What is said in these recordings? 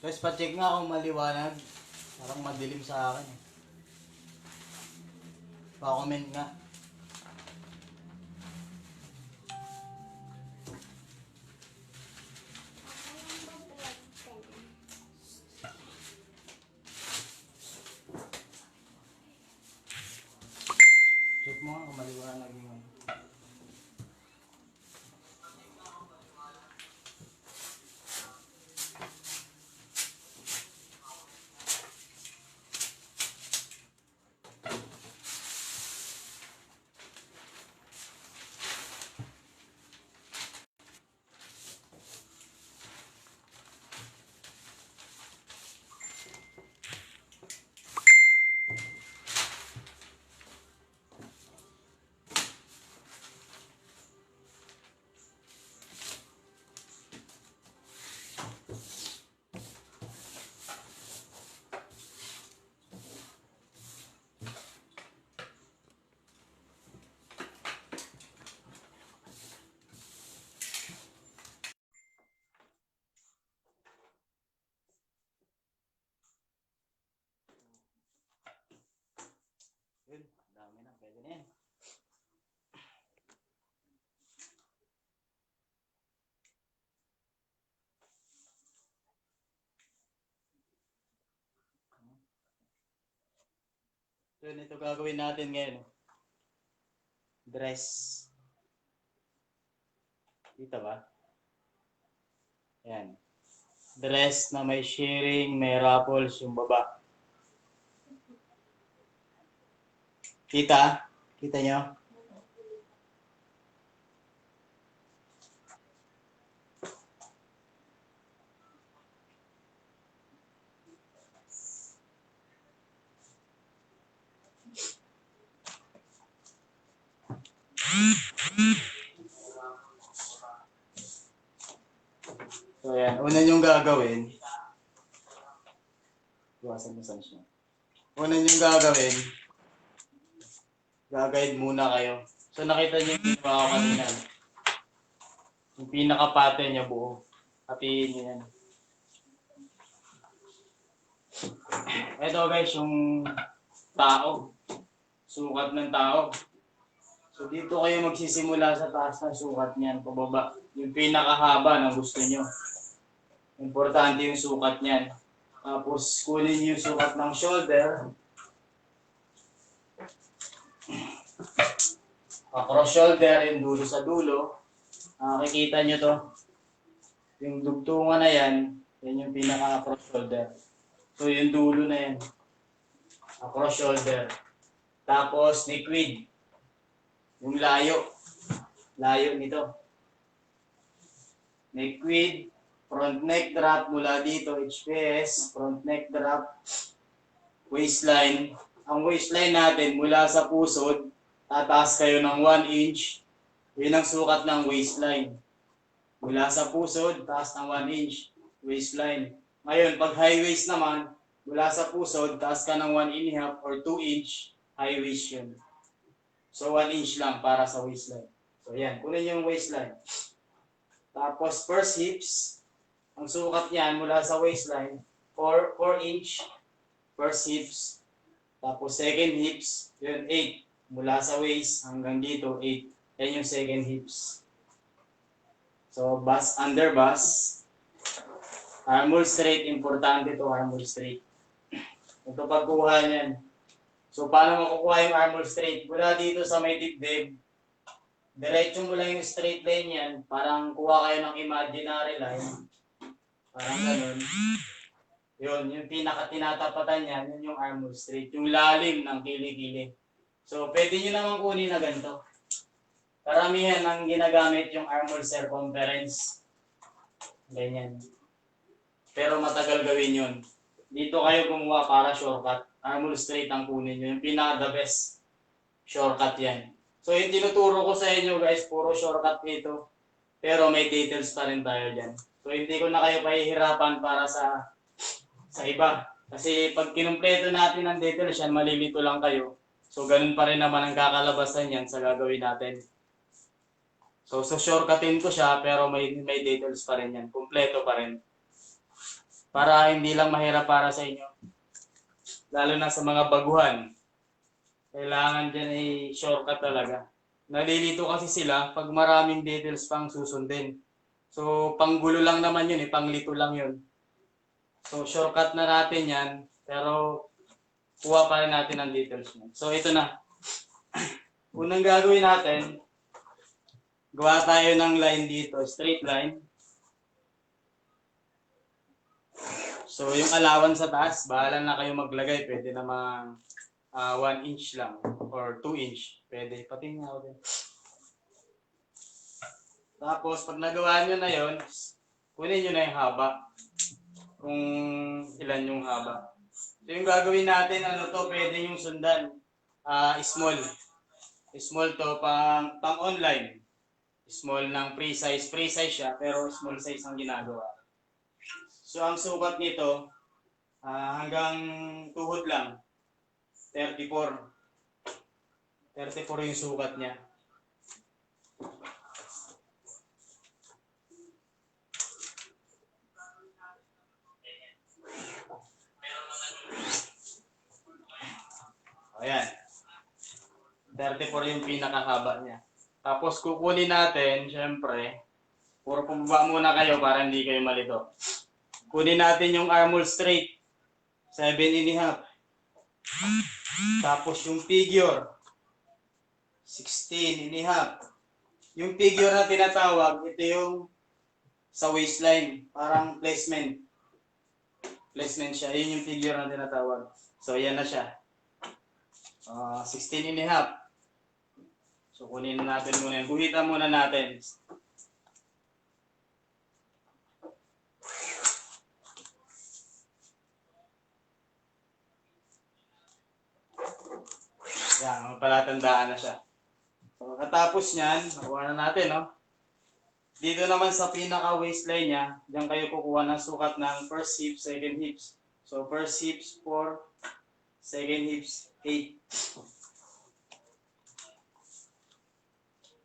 Guys, pa-check nga kung maliwanag. Parang madilim sa akin eh. Pa-comment nga. Check mo nga kung maliwanag yun. Yun, dami na. Pwede na yan. So, ito gagawin natin ngayon. Dress. Dito ba? Ayan. Dress na may shearing, may ruffles yung baba. Kita? Kita nyo? So, ayan. Una nyong gagawin. Iwasan mo saan siya. Una nyong gagawin. Gagayad muna kayo. So, nakita nyo yung ginawa ko kanina. Yung pinaka-pattern niya buo. Hatiin nyo yan. Ito guys, yung tao. Sukat ng tao. So, dito kayo magsisimula sa taas ng sukat niyan, pababa. Yung pinakahaba na gusto nyo. Importante yung sukat niyan. Tapos, kunin yung sukat ng shoulder. Across shoulder, yung dulo sa dulo. Nakikita nyo to. Yung dugtungan na yan, yan yung pinaka-across shoulder. So, yung dulo na yan. Across shoulder. Tapos, liquid. Yung layo. Layo nito. Liquid. Front neck drop mula dito, HPS. Front neck drop. Waistline. Ang waistline natin mula sa pusod, tataas kayo ng 1 inch. Yun ang sukat ng waistline. Mula sa pusod, taas ng 1 inch. Waistline. Ngayon, pag high waist naman, mula sa pusod, taas ka ng 1.5 or 2 inch. High waist yun. So, 1 inch lang para sa waistline. So, yan. Kunin yung waistline. Tapos, first hips. Ang sukat niyan mula sa waistline, 4 inch. First hips. Tapos, second hips. Yun, 8. Mula sa waist hanggang dito, 8. Yan yung second hips. So, bust, under bust. Armhole straight. Importante to armhole straight. Ito pagkuha niyan. So, paano makukuha yung armhole straight? Mula dito sa may dibdib, diretso mo lang yung straight line yan. Parang kuha kayo ng imaginary line. Parang ganun. Yun, yung pinaka-tinatapatan yan, yun yung armhole straight. Yung lalim ng kilikili. So, pwede nyo naman kunin na ganito. Karamihan ang ginagamit yung armhole circumference. Ganyan. Pero matagal gawin yun. Dito kayo gumawa para shortcut. Armhole straight ang kunin nyo. Yung pinaka-the best shortcut yan. So, yung tinuturo ko sa inyo guys, puro shortcut dito. Pero may details pa rin tayo dyan. So, hindi ko na kayo pahihirapan para sa iba. Kasi pag kinumpleto natin ang details yan, malilito lang kayo. So, ganun pa rin naman ang kakalabasan yan sa gagawin natin. So shortcutin ko siya, pero may details pa rin yan. Kumpleto pa rin. para hindi lang mahirap para sa inyo. Lalo na sa mga baguhan. Kailangan dyan ay shortcut talaga. Nalilito kasi sila pag maraming details pang susundin. So, panggulo lang naman yun panglito lang yun. So, shortcut na natin yan, pero kuha pa rin natin ang details mo. So, ito na. Unang gagawin natin, gawa tayo ng line dito, straight line. So, yung allowance sa taas, bahala na kayo maglagay. Pwede namang 1 inch lang or 2 inch. Pwede. Pati nga ako din. Tapos, pag nagawa nyo na yon, kunin nyo na yung haba. Kung ilan yung haba. So, yung gagawin natin, pwede yung sundan. Small. Small to, pang online. Small ng pre-size. Pre-size siya, pero small size ang ginagawa. So, ang sukat nito, hanggang tuhod lang. 34. 34 yung sukat niya. Ayan. 34 yung pinakahaba niya. Tapos kukunin natin, syempre, puro pababa muna kayo para hindi kayo malito. Kunin natin yung armhole straight. 7.5. Tapos yung figure, 16.5. Yung figure na tinatawag, ito yung sa waistline. Parang placement. Placement siya. Yun yung figure na tinatawag. So, yan na siya. 16.5. So, kunin natin muna. Guhitan muna natin. Yan, palatandaan na siya. So, katapos niyan, nakuha na natin, no? Dito naman sa pinaka-waistline niya, diyan kayo kukuha ng sukat ng first hip, second hips. So, first hips 4, second hips 8.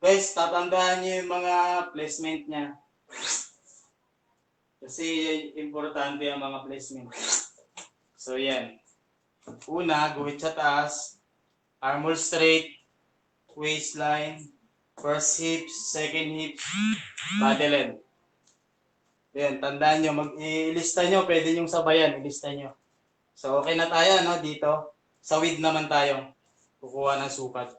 Guys, tatandaan niyo yung mga placement niya. Kasi importante ang mga placement. So, yan. Una, guhit sa taas. Armhole straight. Waistline. First hips, second hips. Body length. Yan, tandaan nyo. Ilista nyo. Pwede nyo sabayan. Ilista nyo. So, okay na tayo, no? Dito. Sa width naman tayo. Kukuha ng sukat.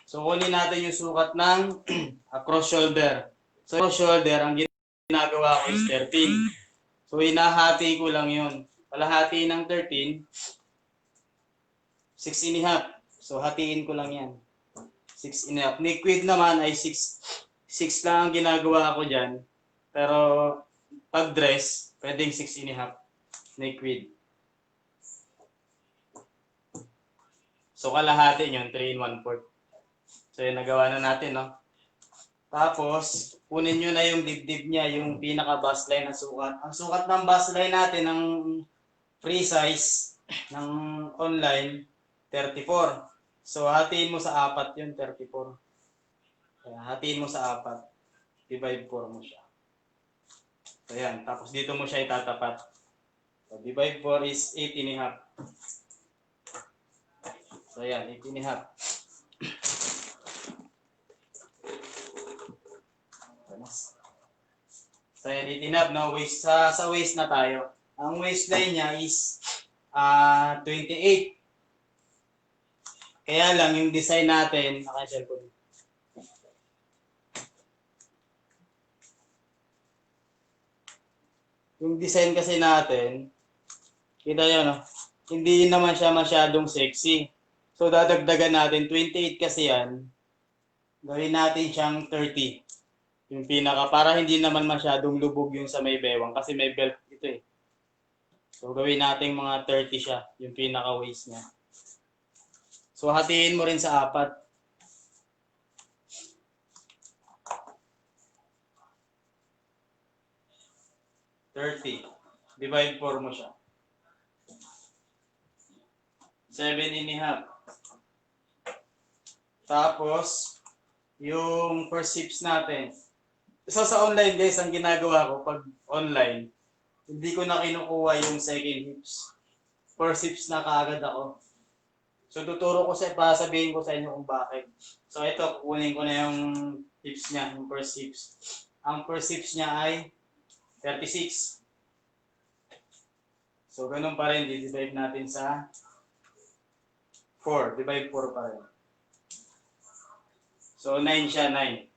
So, kunin natin yung sukat ng across shoulder. So, across shoulder, ang ginagawa ko is 13. So, hinahati ko lang yun. Kalahati ng 13, 6.5. So, hatiin ko lang yan. 6.5. Liquid naman ay 6 lang ang ginagawa ko dyan. Pero, pag dress, pwedeng 6.5. Liquid. So, kalahati yun, 3 1/4. So, yun, nagawa na natin, no? Tapos, kunin nyo na yung dibdib niya, yung pinaka-bust line na sukat. Ang sukat ng bust line natin, ng free size, ng online, 34. So, hatiin mo sa 4 yun, 34. Kaya, hatiin mo sa 4. Divide 4 mo siya. So, yan. Tapos, dito mo siya itatapat. So, divide 4 is 8.5. So, yan, 8.5. So, yan, 8.5, no? Waist, sa waist na tayo. Ang waistline niya is 28. Kaya lang, yung design natin, naka-cellphone. Yung design kasi natin, kita nyo, no? Hindi naman siya masyadong sexy. So, dadagdagan natin, 28 kasi yan. Gawin natin siyang 30. Yung pinaka, para hindi naman masyadong lubog yung sa may bewang. Kasi may belt ito eh. So, gawin natin mga 30 siya. Yung pinaka-waist niya. So, hatiin mo rin sa 4. Divide 4 mo siya. 7.5. Tapos, yung first hips natin. So, sa online guys, ang ginagawa ko pag online, Hindi ko na kinukuha yung second hips. First hips na kaagad ako. So tuturo ko sabihin ko sa inyo kung bakit. So ito, kukunin ko na yung hips niya, yung first hips. Ang first hips niya ay 36. So ganun pa rin, divide natin sa 4. Divide 4 pa rin. So 9 siya, 9.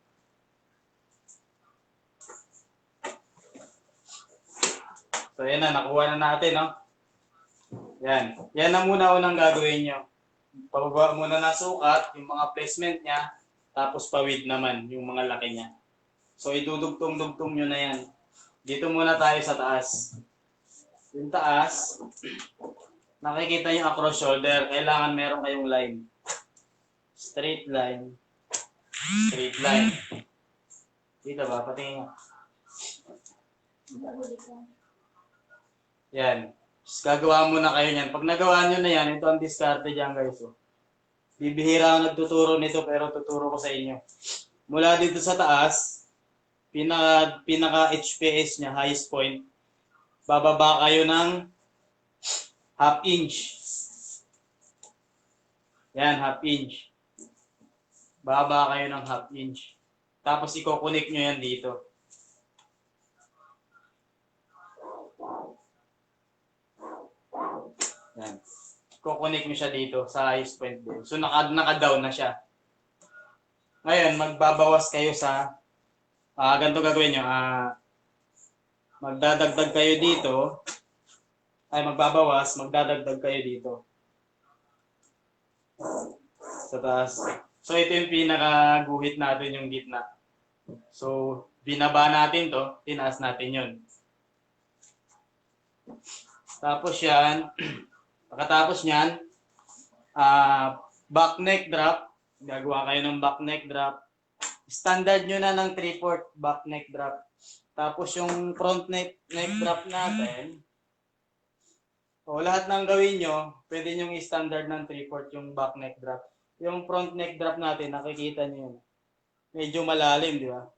So yan na, nakuha na natin, no? Yan. Yan na muna unang gagawin nyo. Pababa muna na sukat, yung mga placement niya, tapos pawid naman, yung mga laki niya. So idudugtong-dugtong nyo na yan. Dito muna tayo sa taas. Yung taas, nakikita yung across shoulder, kailangan meron kayong line. Straight line. Straight line. Dito ba? Patingin nga. Yan. Gagawa muna kayo niyan. Pag nagawa nyo na yan, ito ang diskarte dyan guys. Oh. Bibihira ako nagtuturo nito pero tuturo ko sa inyo. Mula dito sa taas, pinaka HPS niya, highest point, bababa kayo ng half inch. Yan, half inch. Bababa kayo ng half inch. Tapos i-connect nyo yan dito. Yan. Kukonek nyo siya dito sa highest point din. So naka-down na siya. Ngayon, magbabawas kayo sa ganito gagawin nyo. Magdadagdag kayo dito. Magdadagdag kayo dito. Sa taas. So ito yung pinakaguhit natin yung gitna. So binaba natin to, tinaas natin yun. Tapos yan, pagkatapos nyan, back neck drop. Gagawa kayo ng back neck drop. Standard nyo na ng 3/4 back neck drop. Tapos yung front neck drop natin, lahat ng gawin nyo, pwede nyo i-standard ng 3/4 yung back neck drop. Yung front neck drop natin, nakikita nyo yun. Medyo malalim, di ba?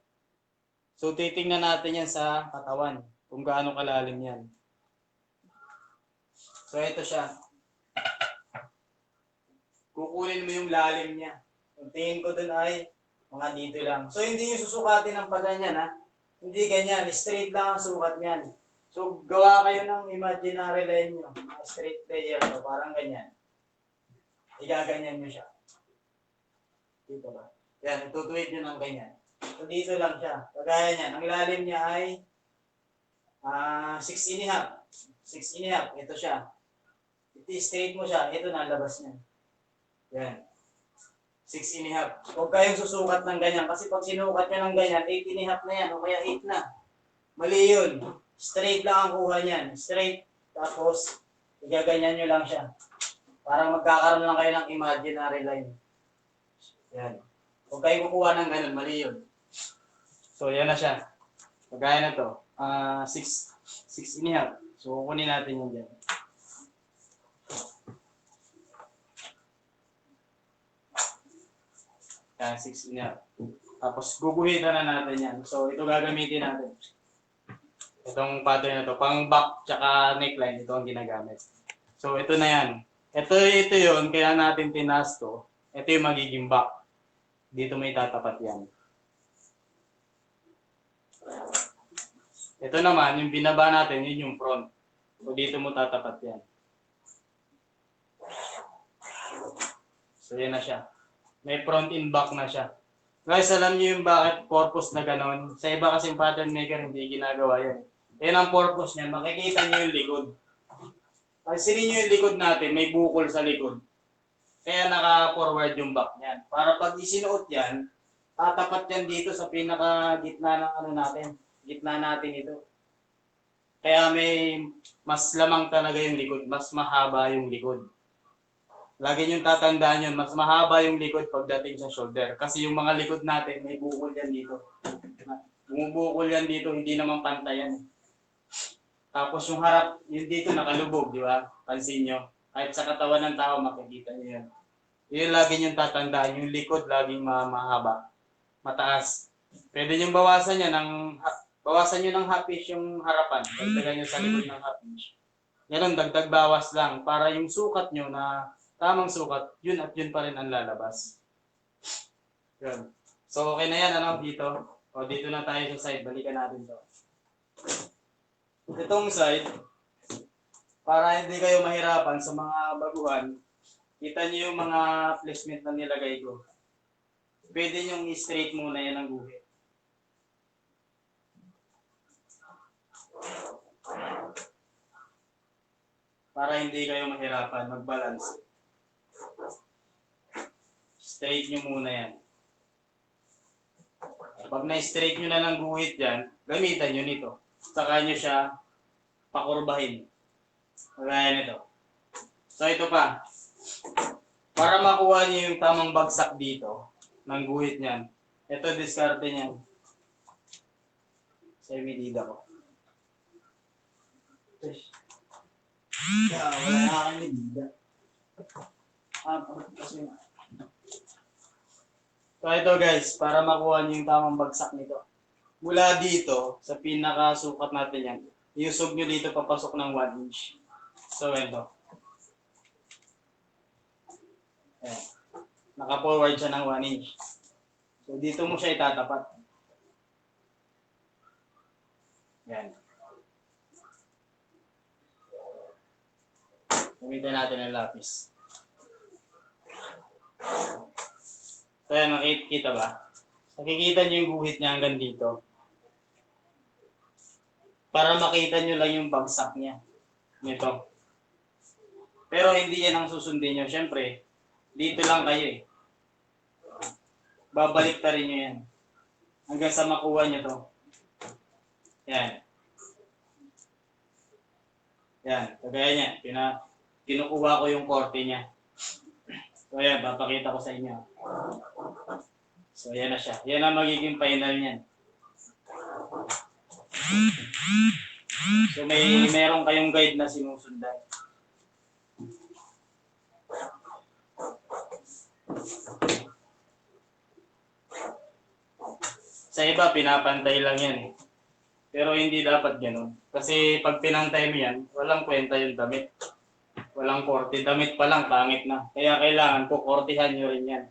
So titingnan natin yan sa katawan, kung gaano kalalim yan. So ito siya. Kukunin mo yung lalim niya. Yung tingin ko dun ay mga dito lang. So hindi yung susukatin ng paganyan ha. Hindi ganyan. Straight lang ang sukat niyan. So gawa kayo ng imaginary line nyo. Straight layer. So, parang ganyan. Igaganyan nyo siya. Dito ba? Yan. Tutuwid nyo ng ganyan. So dito lang siya. Kagaya niyan. Ang lalim niya ay 6.5. 6.5. Ito siya. I-straight mo siya, ito na labas niya. Yan. 6.5. Huwag kayong susukat ng ganyan. Kasi pag sinukat nyo ng ganyan, 8.5 na yan. O kaya 8 na. Mali yun. Straight lang ang kuha niyan. Straight. Tapos, igaganyan nyo lang siya. Para magkakaroon lang kayo ng imaginary line. Yan. Huwag kayong kukuha ng ganun. Mali yun. So, yan na siya. Kagaya na to. 6.5. So, kukunin natin yung dyan. Yan, 6.5. Tapos, guguhitan na natin yan. So, ito gagamitin natin. Itong pattern na to. Pang back tsaka neckline, ito ang ginagamit. So, ito na yan. Ito yun. Kaya natin tinaas to. Ito yung magiging back. Dito may tatapat yan. Ito naman, yung binaba natin, yun yung front. So, dito mo tatapat yan. So, yan na siya. May front in back na siya. Guys, alam niyo yung bakit purpose na ganon? Sa iba kasing pattern maker, hindi ginagawa yan. Yan ang purpose niya. Makikita niyo yung likod. Pansinin niyo yung likod natin, may bukol sa likod. Kaya naka-forward yung back niyan. Para pag isinuot yan, tatapat yan dito sa pinaka-gitna ng natin. Gitna natin ito. Kaya may mas lamang talaga yung likod. Mas mahaba yung likod. Lagi nyo tatandaan yun, mas mahaba yung likod pagdating sa shoulder. Kasi yung mga likod natin, may bukol yan dito. Bumubukol yan dito, hindi naman pantay yan. Tapos yung harap, yun dito nakalubog, di ba? Pansin nyo. Kahit sa katawan ng tao, makikita nyo yan. Yun lagi nyo tatandaan, yung likod laging mahaba. Mataas. Pwede nyo bawasan yan ng Bawasan nyo ng half inch yung harapan. Dagdagan nyo sa likod ng half inch. Ganun, dagdag bawas lang para yung sukat nyo na tamang sukat, yun at yun pa rin ang lalabas. Yun. So, okay na yan, ano, dito. O, dito na tayo sa side. Balikan natin to. Itong side, para hindi kayo mahirapan sa mga baguhan, kita nyo yung mga placement na nilagay ko. Pwede nyo i-straight muna yan ang guhit. Para hindi kayo mahirapan mag-balance. Straight nyo muna yan. Pag na-straight nyo na ng guhit yan, gamitan nyo nito. Saka nyo siya pakurbahin. Kagaya nito. So ito pa. Para makuha nyo yung tamang bagsak dito, ng guhit niyan, ito diskarte niyan. Sa medida ko. Wala na aking medida. Kasi so ito guys, para makuha nyo yung tamang bagsak nito. Mula dito, sa pinakasukat natin yan, iusog nyo dito papasok ng 1 inch. So ito. Ayan. Naka-forward siya ng 1 inch. So dito mo siya itatapat. Yan. Gamitin natin ang lapis. So yan, makikita ba? Nakikita nyo yung guhit niya hanggang dito. Para makita nyo lang yung bagsak niya. Nito. Pero hindi yan ang susundin nyo. Siyempre, dito lang kayo eh. Babalik ta rin nyo yan. Hanggang sa makuha nyo to. Yan. Yan. Kagaya niya. Kinukuha ko yung korte niya. So yan, papakita ko sa inyo. So yan na siya. Yan ang magiging final niyan. So meron kayong guide na sinusundan. Sa iba, pinapantay lang yan eh. Pero hindi dapat ganun. Kasi pag pinantay mo yan, walang kwenta yung damit. Walang korte. Damit pa lang, pangit na. Kaya kailangan kukortihan nyo rin yan.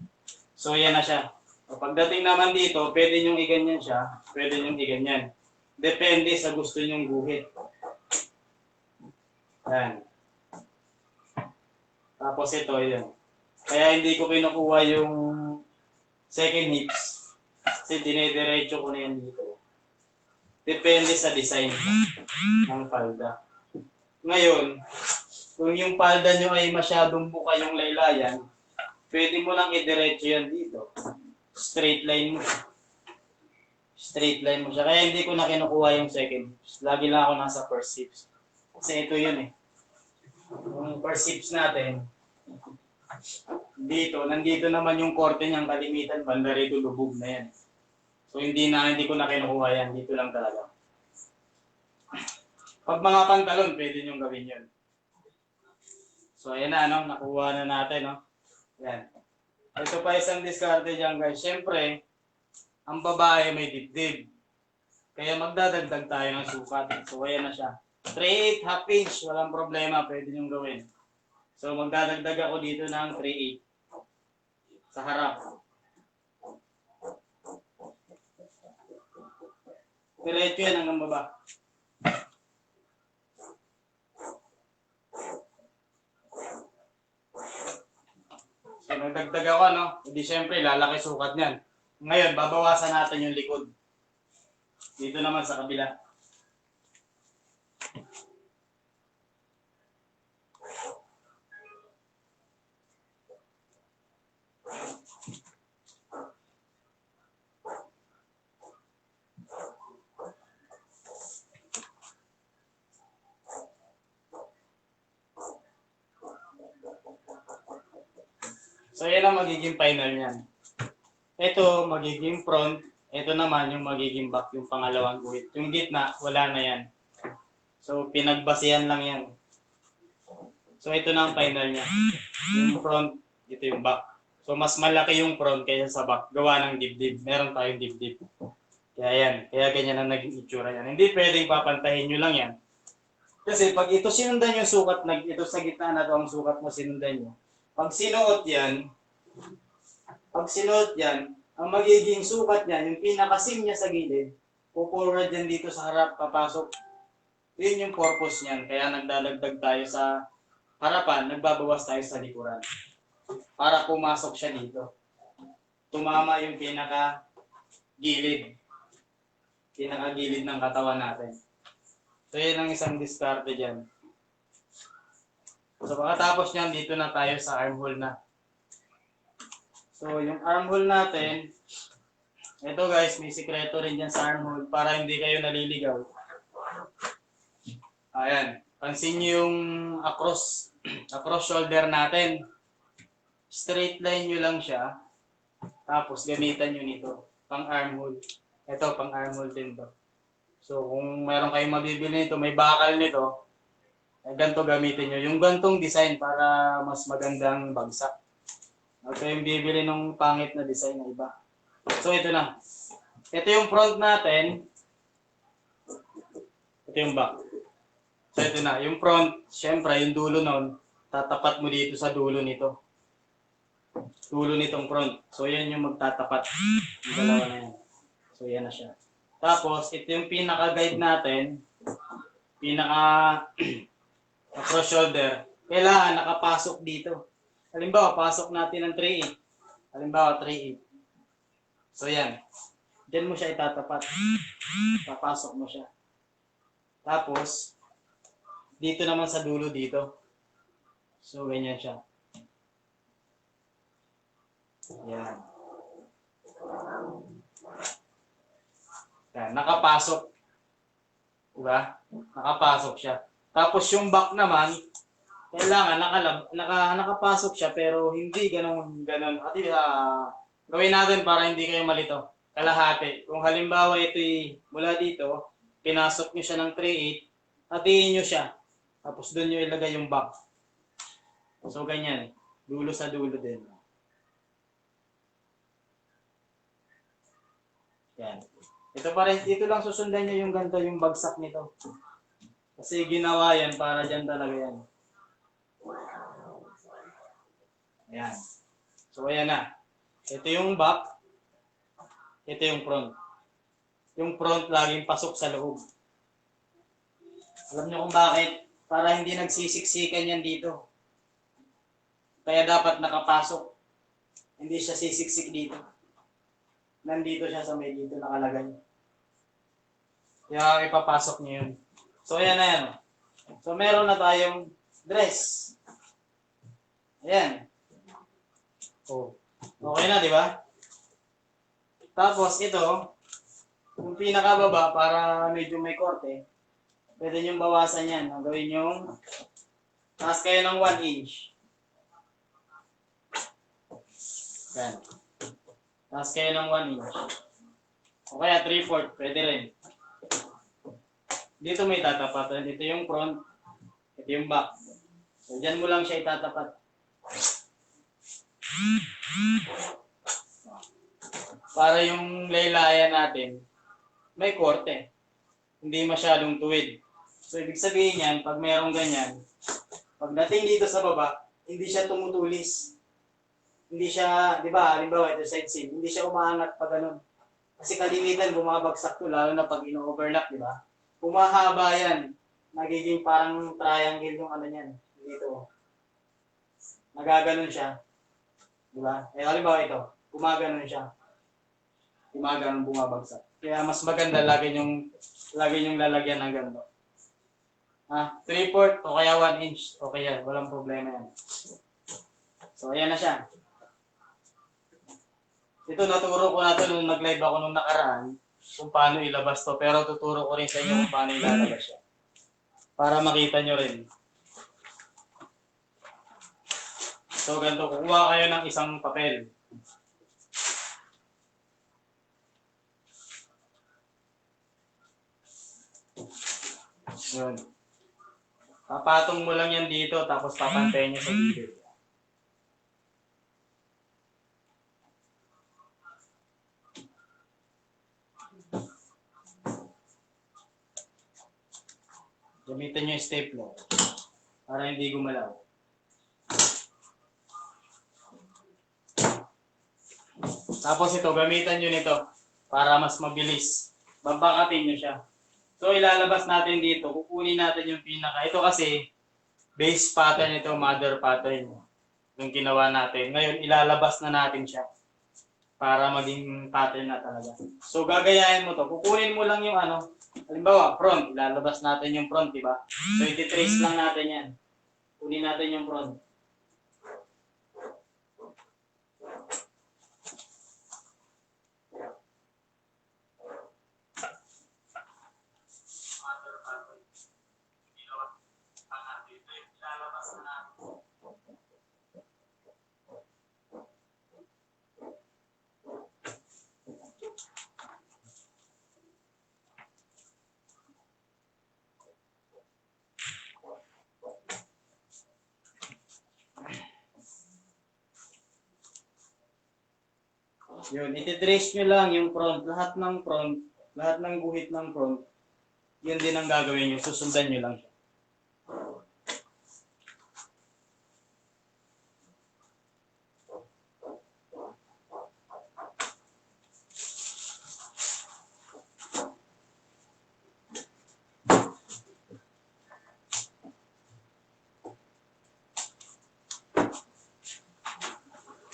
So yan na siya. Pagdating naman dito, pwede nyong iganyan siya. Pwede nyong iganyan. Depende sa gusto nyong guhit. Yan. Tapos ito, yan. Kaya hindi ko kinukuha yung second hips. Kasi dinediretso ko na yan dito. Depende sa design ng palda. Ngayon, kung yung palda nyo ay masyadong buka yung laylayan, pwede mo lang idiretso yan dito. Straight line mo. Straight line mo siya. Kaya hindi ko na kinukuha yung second hips. Lagi lang ako nasa first hips. Kasi ito yun eh. Yung first hips natin, dito, nandito naman yung korte niyang kalimitan, banda rito lubog na yan. So hindi ko na kinukuha yan, dito lang talaga. Pag mga pantalon, pwede niyong gawin yun. So ayan na, no? Nakuha na natin. No? Yan. Ito pa isang diskarte dyan guys. Siyempre, ang babae may dibdib. Kaya magdadagdag tayo ng sukat. So ayan na siya. 3/8 half inch, walang problema, pwede niyong gawin. So magdadagdag ako dito ng 3/8 sa harap. Diretso yan hanggang baba. So nagdagdag ako, no? Hindi syempre, lalaki sukat niyan. Ngayon, babawasan natin yung likod. Dito naman sa kabila. So yan ang magiging final niyan. Ito magiging front, ito naman yung magiging back, yung pangalawang guhit. Yung gitna, wala na yan. So pinagbasihan lang yan. So ito na ang final niya. Yung front, ito yung back. So mas malaki yung front kaysa sa back. Gawa ng dibdib. Meron tayong dibdib. Kaya yan, kaya ganyan ang naging itsura yan. Hindi pwedeng papantahin nyo lang yan. Kasi pag ito sinundan yung sukat, ito sa gitna na ito ang sukat mo sinundan nyo. Pag sinuot yan, ang magiging sukat niyan, yung pinakasim niya sa gilid, forward yan dito sa harap, papasok. Yun yung purpose niyan. Kaya nagdadagdag tayo sa harapan, nagbabawas tayo sa likuran. Para pumasok siya dito. Tumama yung pinaka-gilid ng katawan natin. So, yun ang isang diskarte dyan. So, pagkatapos niyan, dito na tayo sa armhole na. So, yung armhole natin, ito guys, may sikreto rin dyan sa armhole para hindi kayo naliligaw. Ayan. Pansin nyo yung across shoulder natin. Straight line nyo lang siya. Tapos, gamitan nyo nito. Pang armhole. Ito, pang armhole din to. So, kung meron kayong mabibili nito, may bakal nito, ganito gamitin nyo. Yung gantong design para mas magandang bagsak. Huwag kayong bibili ng pangit na design na iba. So, ito na. Ito yung front natin. Ito yung back. So, ito na. Yung front, syempre, yung dulo nun, tatapat mo dito sa dulo nito. Dulo nitong front. So, yan yung magtatapat. Yung dalawa na yan. So, yan na siya. Tapos, ito yung pinaka-guide natin. Across shoulder. Kailangan nakapasok dito. Halimbawa, pasok natin ng 3/8. Halimbawa, 3/8. So, yan. Diyan mo siya itatapat. Papasok mo siya. Tapos, dito naman sa dulo dito. So, ganyan siya. Yan. Yan. Nakapasok. Diba? Nakapasok siya. Tapos, yung back naman, kailangan nakapasok siya pero hindi ganun. At gawin natin para hindi kayo malito. Kalahati. Kung halimbawa ito'y mula dito, pinasok nyo siya ng 3/8, hatiin nyo siya. Tapos doon nyo ilagay yung back. So ganyan. Dulo sa dulo din. Yan. Ito pa rin, dito lang susundan nyo yung ganito, yung bagsak nito. Kasi ginawa yan para dyan talaga yan. Ayan. So, ayan na. Ito yung back. Ito yung front. Yung front laging pasok sa loob. Alam nyo kung bakit? Para hindi nagsisiksikan yan dito. Kaya dapat nakapasok. Hindi siya sisiksik dito. Nandito siya sa may dito nakalagay. Kaya ipapasok nyo yun. So, ayan na yan. So, meron na tayong dress. Ayan. Oh. Okay na, di ba? Tapos ito, yung pinakababa para medyo may korte, pwede nyo bawasan yan. Gawin nyo, taas kayo ng 1 inch. Yan. Taas kayo ng 1 inch. O kaya 3/4, pwede rin. Dito may tatapatan. Ito yung front, ito yung back. So, dyan mo lang siya itatapat. Para yung laylayan natin, may korte. Hindi masyadong tuwid. So, ibig sabihin yan, pag mayroong ganyan, pagdating dito sa baba, hindi siya tumutulis. Hindi siya, di ba, halimbawa ito side seam, hindi siya umaangat pa ganun. Kasi kalimitan, bumabagsak to, lalo na pag ino-overlap, di ba? Humahaba yan. Nagiging parang triangle yung ano niyan. Dito. Nagaganon siya. Di ba? Eh, halimbawa ito, gumaganon siya. Gumaganon, bumabagsak. Kaya mas maganda lagi yung lalagyan ng ganito. 3/4 o kaya 1 inch. Okay yan, walang problema yan. So, ayan na siya. Ito, naturo ko na ito nung nag-live ako nung nakaraan kung paano ilabas to. Pero tuturo ko rin sa inyo kung paano ilalabas siya. Para makita nyo rin. So, ganito. Kukuha kayo ng isang papel. Yun. Papatong mo lang yan dito, tapos papantayin nyo sa gilid. Gamitan nyo yung stapler para hindi gumalaw. Tapos ito, gamitan nyo nito para mas mabilis. Babakatin nyo siya. So, ilalabas natin dito. Kukunin natin yung pinaka. Ito kasi, base pattern ito, mother pattern. Yung ginawa natin. Ngayon, ilalabas na natin siya para maging pattern na talaga. So, gagayahin mo to. Kukunin mo lang yung ano. Halimbawa, front. Ilalabas natin yung front, di ba? So, iti-trace lang natin yan. Kunin natin yung front. Yun, iti-trace nyo lang yung front, lahat ng guhit ng front, yun din ang gagawin nyo, susundan nyo lang siya.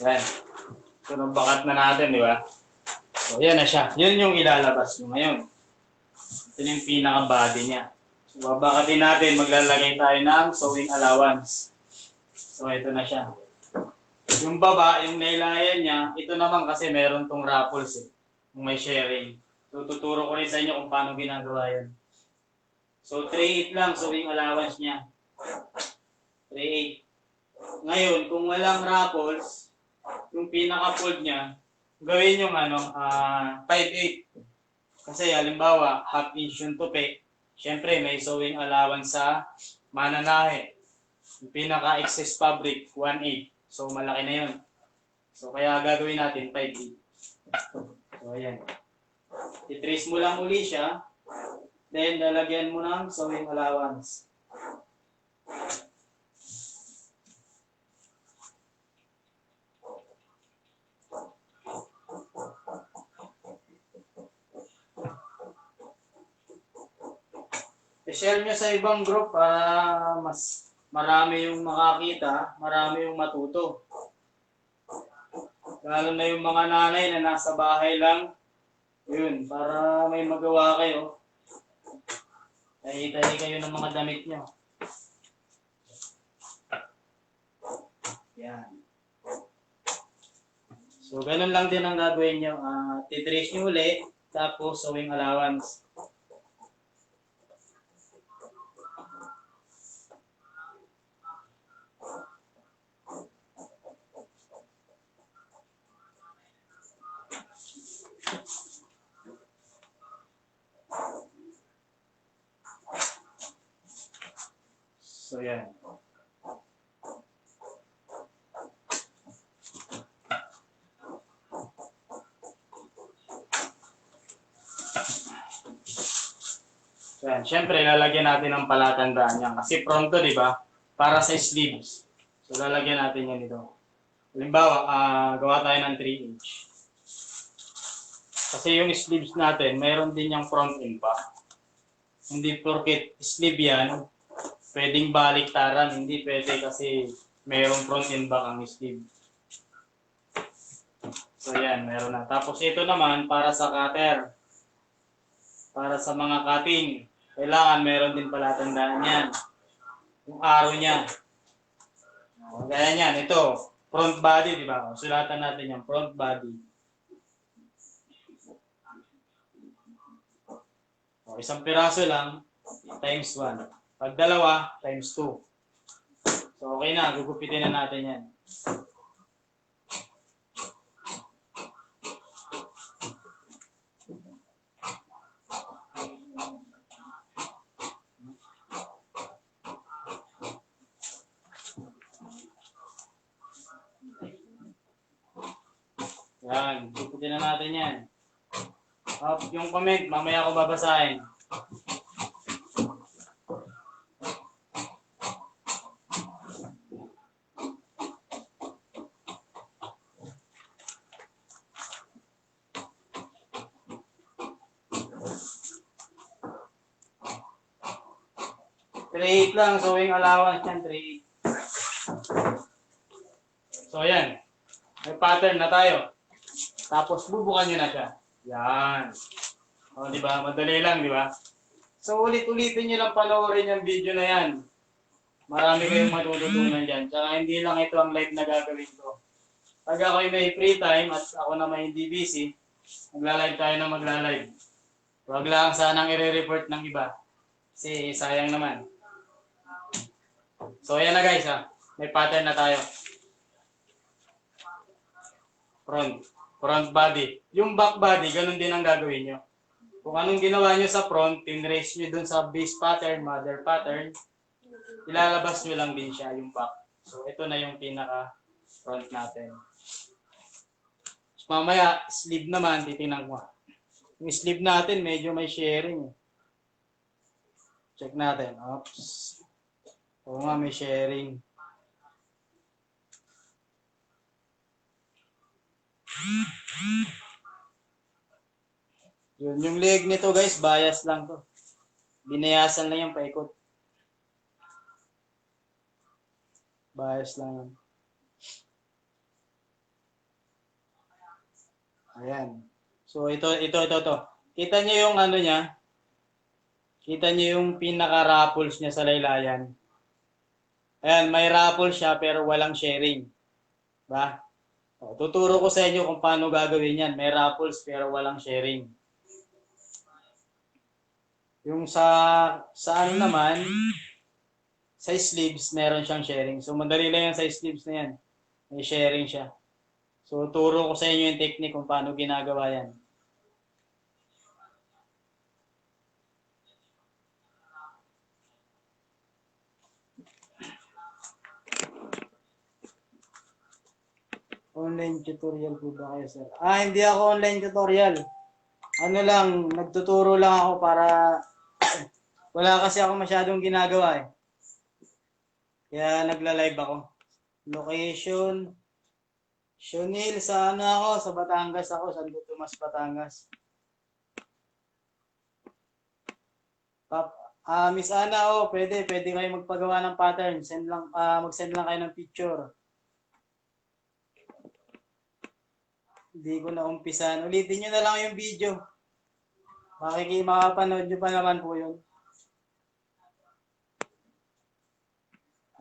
Yan. So, nabakat na natin, di ba? So, yan na siya. Yun yung ilalabas nyo ngayon. Ito yung pinaka-body niya. So, babakatin natin, maglalagay tayo ng sewing allowance. So, ito na siya. Yung baba, yung nailayan niya, ito naman kasi meron tong raffles eh. Yung may sharing. So, tuturo ko rin sa inyo kung paano ginagawa yan. So, 3.8 lang sewing allowance niya. 3.8. Ngayon, kung walang raffles, yung pinaka-fold niya, gawin yung 5.8. Kasi halimbawa, half inch yung tupi. Siyempre, may sewing allowance sa mananahe. Yung pinaka-excess fabric, 1.8. So, malaki na yun. So, kaya gagawin natin 5.8. So, ayan. I-trace mo lang uli siya. Then, lalagyan mo ng sewing allowance. I-share nyo sa ibang group para mas marami yung makakita, marami yung matuto. Lalo na yung mga nanay na nasa bahay lang. Yun, para may magawa kayo. Tahi-tahi kayo ng mga damit nyo. Yan. So, ganun lang din ang gagawin nyo. Titrace nyo uli, tapos sewing allowance. So, yan. So, yan. Siyempre, lalagyan natin ng palatandaan yan. Kasi pronto, di ba? Para sa sleeves. So, lalagyan natin yan dito. Halimbawa, gawa tayo ng 3 inch. Kasi yung sleeves natin, mayroon din yung front and back. Hindi porket sleeve yan, pwedeng baliktaran. Hindi pwede kasi mayroong front and back ang sleeve. So yan, meron na. Tapos ito naman, para sa cutter. Para sa mga cutting. Kailangan meron din palatandaan yan. Yung arrow niya. Kaya yan, ito. Front body, di ba? Sulatan natin yan, front body. O, isang piraso lang, times 1. Pag dalawa, times 2. So, okay na. Gugupitin na natin yan. Yan. Gugupitin na natin yan. Yung comment, mamaya ako babasahin. 3.8 lang, sewing allowance yan, 3.8. So, ayan. May pattern na tayo. Tapos, bubukan nyo na siya. Yan. O, di ba? Madali lang, di ba? So, ulit-ulitin nyo lang panoorin yung video na yan. Marami kayong matututunan dyan. Tsaka hindi lang ito ang live na gagawin ko. Pag ako'y may free time at ako na may hindi busy, magla-live tayo na magla-live. Huwag lang sanang i-report ng iba. Kasi sayang naman. So, ayan na guys ha. May pattern na tayo. Front body. Yung back body, ganun din ang gagawin nyo. Kung anong ginawa nyo sa front, tinrace nyo dun sa base pattern, mother pattern, ilalabas nyo lang din siya, yung back. So, ito na yung pinaka-front natin. So, mamaya, sleeve naman, titingnan ko. Yung sleeve natin, medyo may sharing. Check natin. Oops. Oo nga, may sharing. Yun, yung leg nito guys, bias lang to. Binayasan lang yung paikot. Bias lang yan. Ayan. So ito. Kita niyo yung ano niya. Kita niyo yung pinaka-raffles niya sa laylayan. Ayan, may raffles siya pero walang sharing. Ba? O, tuturo ko sa inyo kung paano gagawin yan. May raffles pero walang sharing. Yung sa ano naman, sa sleeves, meron siyang sharing. So, madali lang yan sa sleeves na yan. May sharing siya. So, turo ko sa inyo yung technique kung paano ginagawa yan. Online tutorial po ba kayo, sir? Hindi ako online tutorial. Ano lang, nagtuturo lang ako para wala kasi ako masyadong ginagawa eh. Kaya nagla-live ako. Location, Shunil, sa ano ako? Sa Batangas ako, Santo Tomas, Batangas. Miss Ana, pwede kayo magpagawa ng pattern. Mag-send lang kayo ng picture. Hindi ko na umpisan. Ulitin nyo na lang yung video. Makapanood nyo pa naman po yun.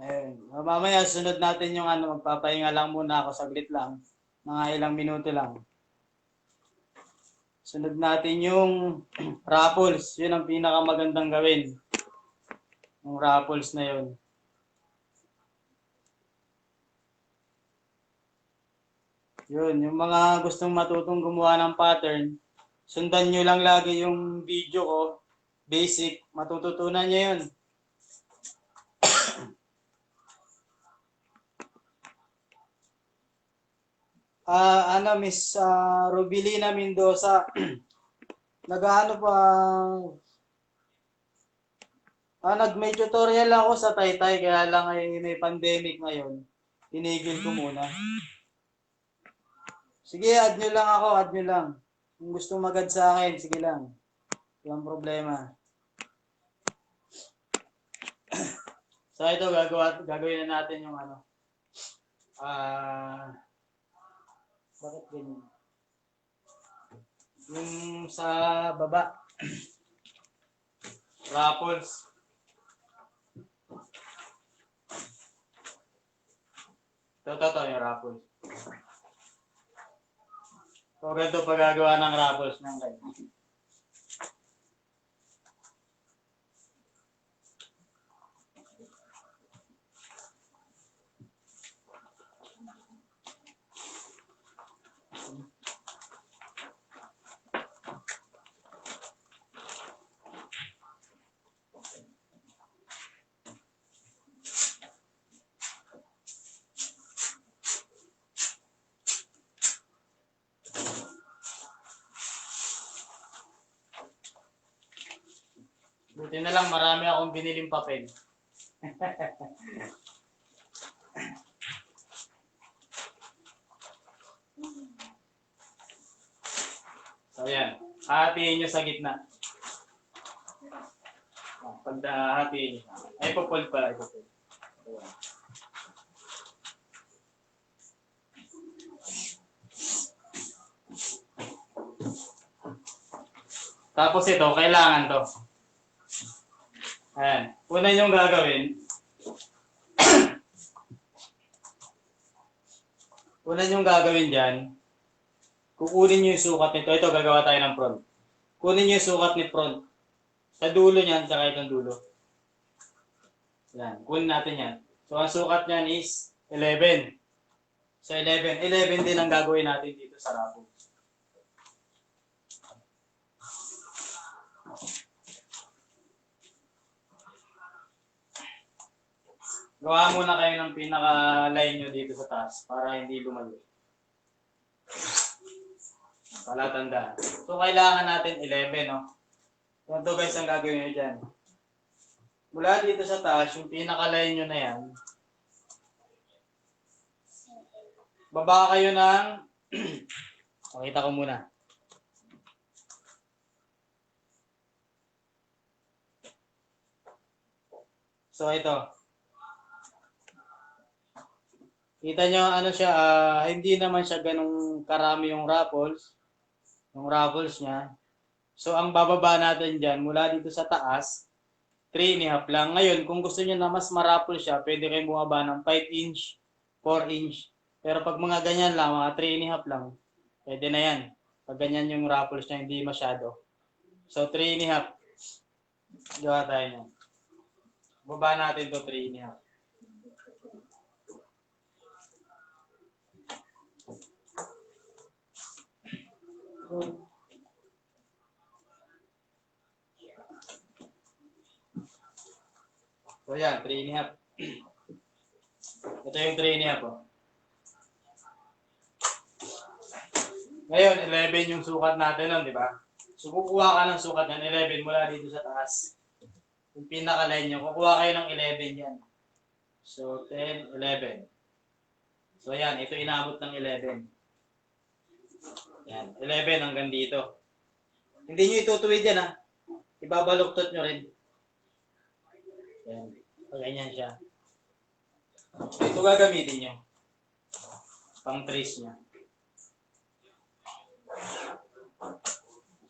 Ayun. Mamaya sunod natin yung ano, magpapahinga lang muna ako saglit lang. Mga ilang minuto lang. Sunod natin yung raffles. Yun ang pinakamagandang gawin. Yung raffles na yun. Yun, yung mga gustong matutong gumawa ng pattern, sundan nyo lang lagi yung video ko. Basic, matututunan nyo yun. Miss Rubilina Mendoza, nag-ano pa, may tutorial ako sa Taytay, kaya lang ay may pandemic ngayon. Tinigil ko muna. Sige, add nyo lang ako, add nyo lang. Kung gusto mag-add sa akin, sige lang. Walang problema. So ito, gagawin na natin yung ano. Bakit ganyan? Yung sa baba. Raffles. Ito yung raffles. So, ganito pagagawa ng raffles ng ganyan. Buti na lang, marami akong biniling papel. So, yan. Hatiin nyo sa gitna. Pagdahatiin niyo. Ay, ipopold pala. Ipopold. Ayan. Tapos ito, kailangan to. Ayan. Una yung gagawin. Una yung gagawin dyan. Kukunin nyo yung sukat nito. Ito, gagawa tayo ng front. Kunin nyo yung sukat ni front. Sa dulo niyan, saka itong dulo. Yan. Kunin natin yan. So, ang sukat niyan is 11. So, 11. 11 din ang gagawin natin dito sa raffle. Gawa muna kayo ng pinaka-line nyo dito sa taas para hindi lumalo. Palatandaan. So, kailangan natin 11, no? So, ito guys, ang gagawin nyo dyan. Mula dito sa taas, yung pinaka-line nyo na yan, baba kayo ng, pakita ko muna. So, ito. Kita nyo, ano siya, hindi naman siya ganun karami yung raffles. Yung raffles niya. So, ang bababa natin dyan, mula dito sa taas, 3.5 lang. Ngayon, kung gusto niyo na mas ma-raffle siya, pwede kayong bumaba ng 5 inch, 4 inch. Pero pag mga ganyan lang, mga 3.5 lang, pwede na yan. Pag ganyan yung raffles niya, hindi masyado. So, 3.5. Gawa tayo niya. Baba natin to 3.5. So yan, 3.5. Ito yung 3.5. Oh. Ngayon, 11 yung sukat natin nun, di ba? So kukuha ka ng sukat ng 11 mula dito sa taas. Yung pinaka-line nyo, kukuha kayo ng 11 yan. So 10, 11. So yan, ito inabot ng 11. Yan, 11 hanggang dito. Hindi nyo itutuwid yan, ha? Ibabaluktot nyo rin. Yan, ganyan siya. Ito gagamitin nyo. Pang trace nyo.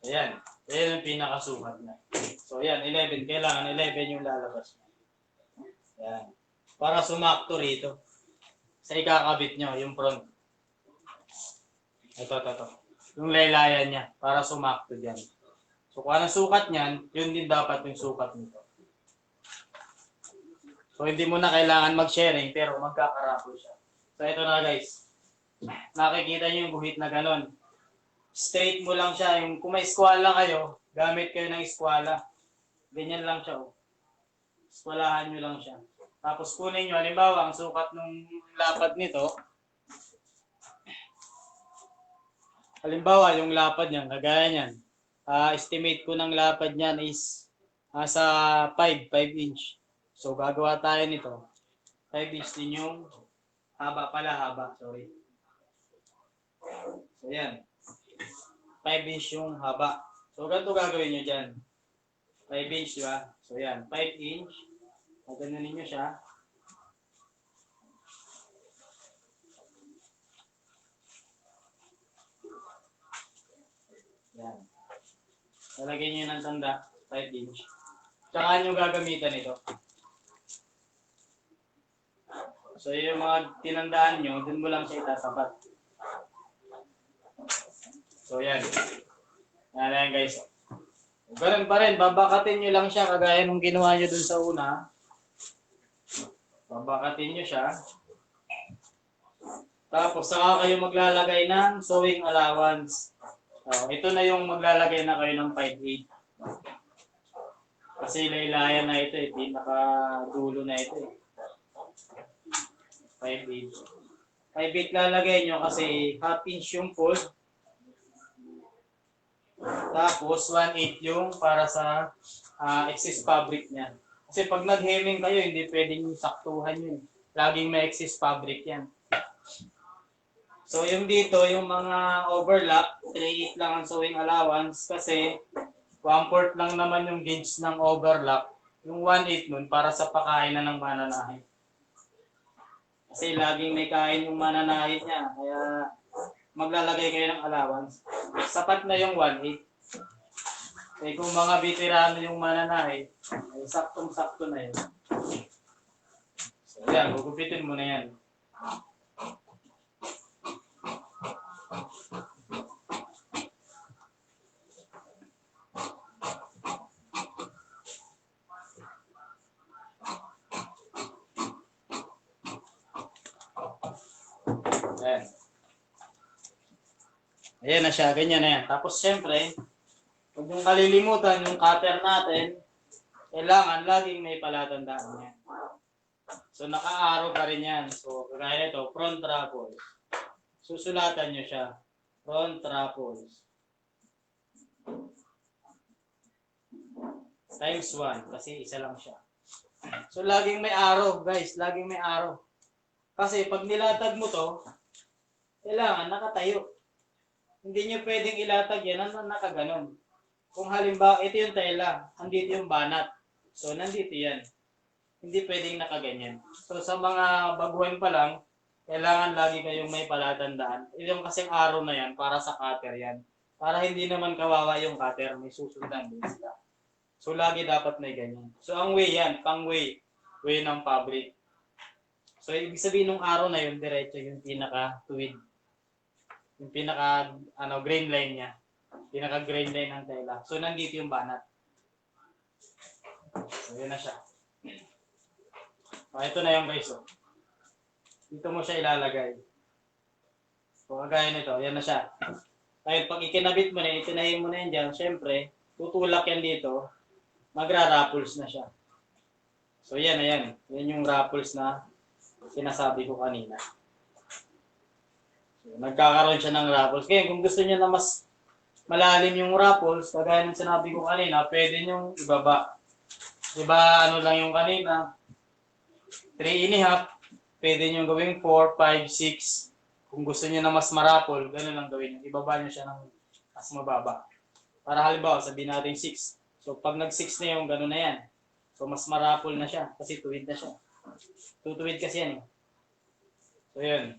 Ayan, ayan ang pinakasukat na. So yan, 11. Kailangan 11 yung lalabas nyo. Yan. Para sumakto rito. Sa ikakabit nyo, yung front. Ito. Yung laylayan niya, para sumakto dyan. So kung anong sukat niyan, yun din dapat yung sukat nito. So hindi mo na kailangan mag-sharing, pero magkakarapol siya. So ito na guys. Nakikita niyo yung guhit na ganon. Straight mo lang siya. Yung, kung may eskwala kayo, gamit kayo ng eskwala. Ganyan lang siya. Oh. Eskwalahan nyo lang siya. Tapos kunin nyo, halimbawa, ang sukat ng lapad nito, halimbawa, yung lapad niyan, kagaya niyan, estimate ko ng lapad niyan is sa 5 inch. So, gagawa tayo nito. 5 inch din yung haba, sorry. So, yan. 5 inch yung haba. So, ganito gagawin nyo dyan. 5 inch, di ba? So, yan. 5 inch. Maganunin nyo siya. Yan. Lalagyan nyo ng tanda, 5 inch. Tsaka nyo gagamitan ito. So, yung mga tinandaan nyo, dun mo lang siya itatapat. So, yan. Yan guys. Ganun pa rin, babakatin nyo lang siya kagaya nung ginawa nyo dun sa una. Babakatin nyo siya. Tapos, saka kayo maglalagay ng sewing allowance. Ito na yung maglalagay na kayo ng 5/8. Kasi laylayan na ito eh. Pinakadulo na ito eh. 5/8. 5/8 lalagay nyo kasi half inch yung fold. Tapos 1/8 yung para sa excess fabric niya. Kasi pag nag-hemming kayo, hindi pwedeng saktuhan yun. Laging may excess fabric yan. So yung dito, yung mga overlap, 3/8 lang ang sewing allowance kasi 1/4 lang naman yung gauge ng overlap. Yung 1/8 nun para sa pakain na ng mananahi. Kasi laging may kain yung mananahi niya. Kaya maglalagay kayo ng allowance. Sapat na yung 1/8. Eh kung mga veterano yung mananahi, ay saktong-sakto na yun. So yan, gugupitin mo na yan. Ayan. Ayan na siya, ganyan na yan. Tapos syempre, huwag niyong kalilimutan yung cutter natin, kailangan laging may palatandaan yan. So naka-arrow pa rin yan. So kagaya nito, front raffles. Susulatan niyo siya. Front raffles. Times 1 kasi isa lang siya. So laging may arrow, guys. Laging may arrow. Kasi pag nilatag mo to, kailangan nakatayo. Hindi nyo pwedeng ilatag yan na nakaganon. Kung halimbawa, ito yung tela, andito yung banat. So, nandito yan. Hindi pwedeng nakaganyan. So, sa mga baguhan pa lang, kailangan lagi kayong may palatandaan. Yung kasing araw na yan, para sa cutter yan. Para hindi naman kawawa yung cutter, may susundan din sila. So, lagi dapat may ganyan. So, ang way yan, pang-way. Way ng fabric. So, ibig sabihin ng araw na yun, diretso yung pinaka-tuwid. Yung pinaka grain line niya. Pinaka grain line ng tela. So nandito yung banat. So yun na siya. Ito na yung guys. Oh. Dito mo siya ilalagay. So kagaya nito, yan na siya. Kahit pag ikinabit mo na, itinahin mo na yan dyan, syempre, tutulak yan dito, magra-raffles na siya. So yan na yan. Yan yung raffles na sinasabi ko kanina. Nagkakaroon siya ng raffles. Kaya kung gusto niya na mas malalim yung raffles, kagaya ng sinabi ko kanina, pwede nyo ibaba. Diba ano lang yung kanina, 3.5, pwede nyo gawing 4, 5, 6. Kung gusto niya na mas maraffle, ganun lang gawin nyo. Ibaba nyo siya ng mas mababa. Para halimbawa, sabihin natin 6. So pag nag-6 na yung ganun na yan. So mas maraffle na siya, kasi tuwid na siya. Tutuwid kasi yan eh. So yun.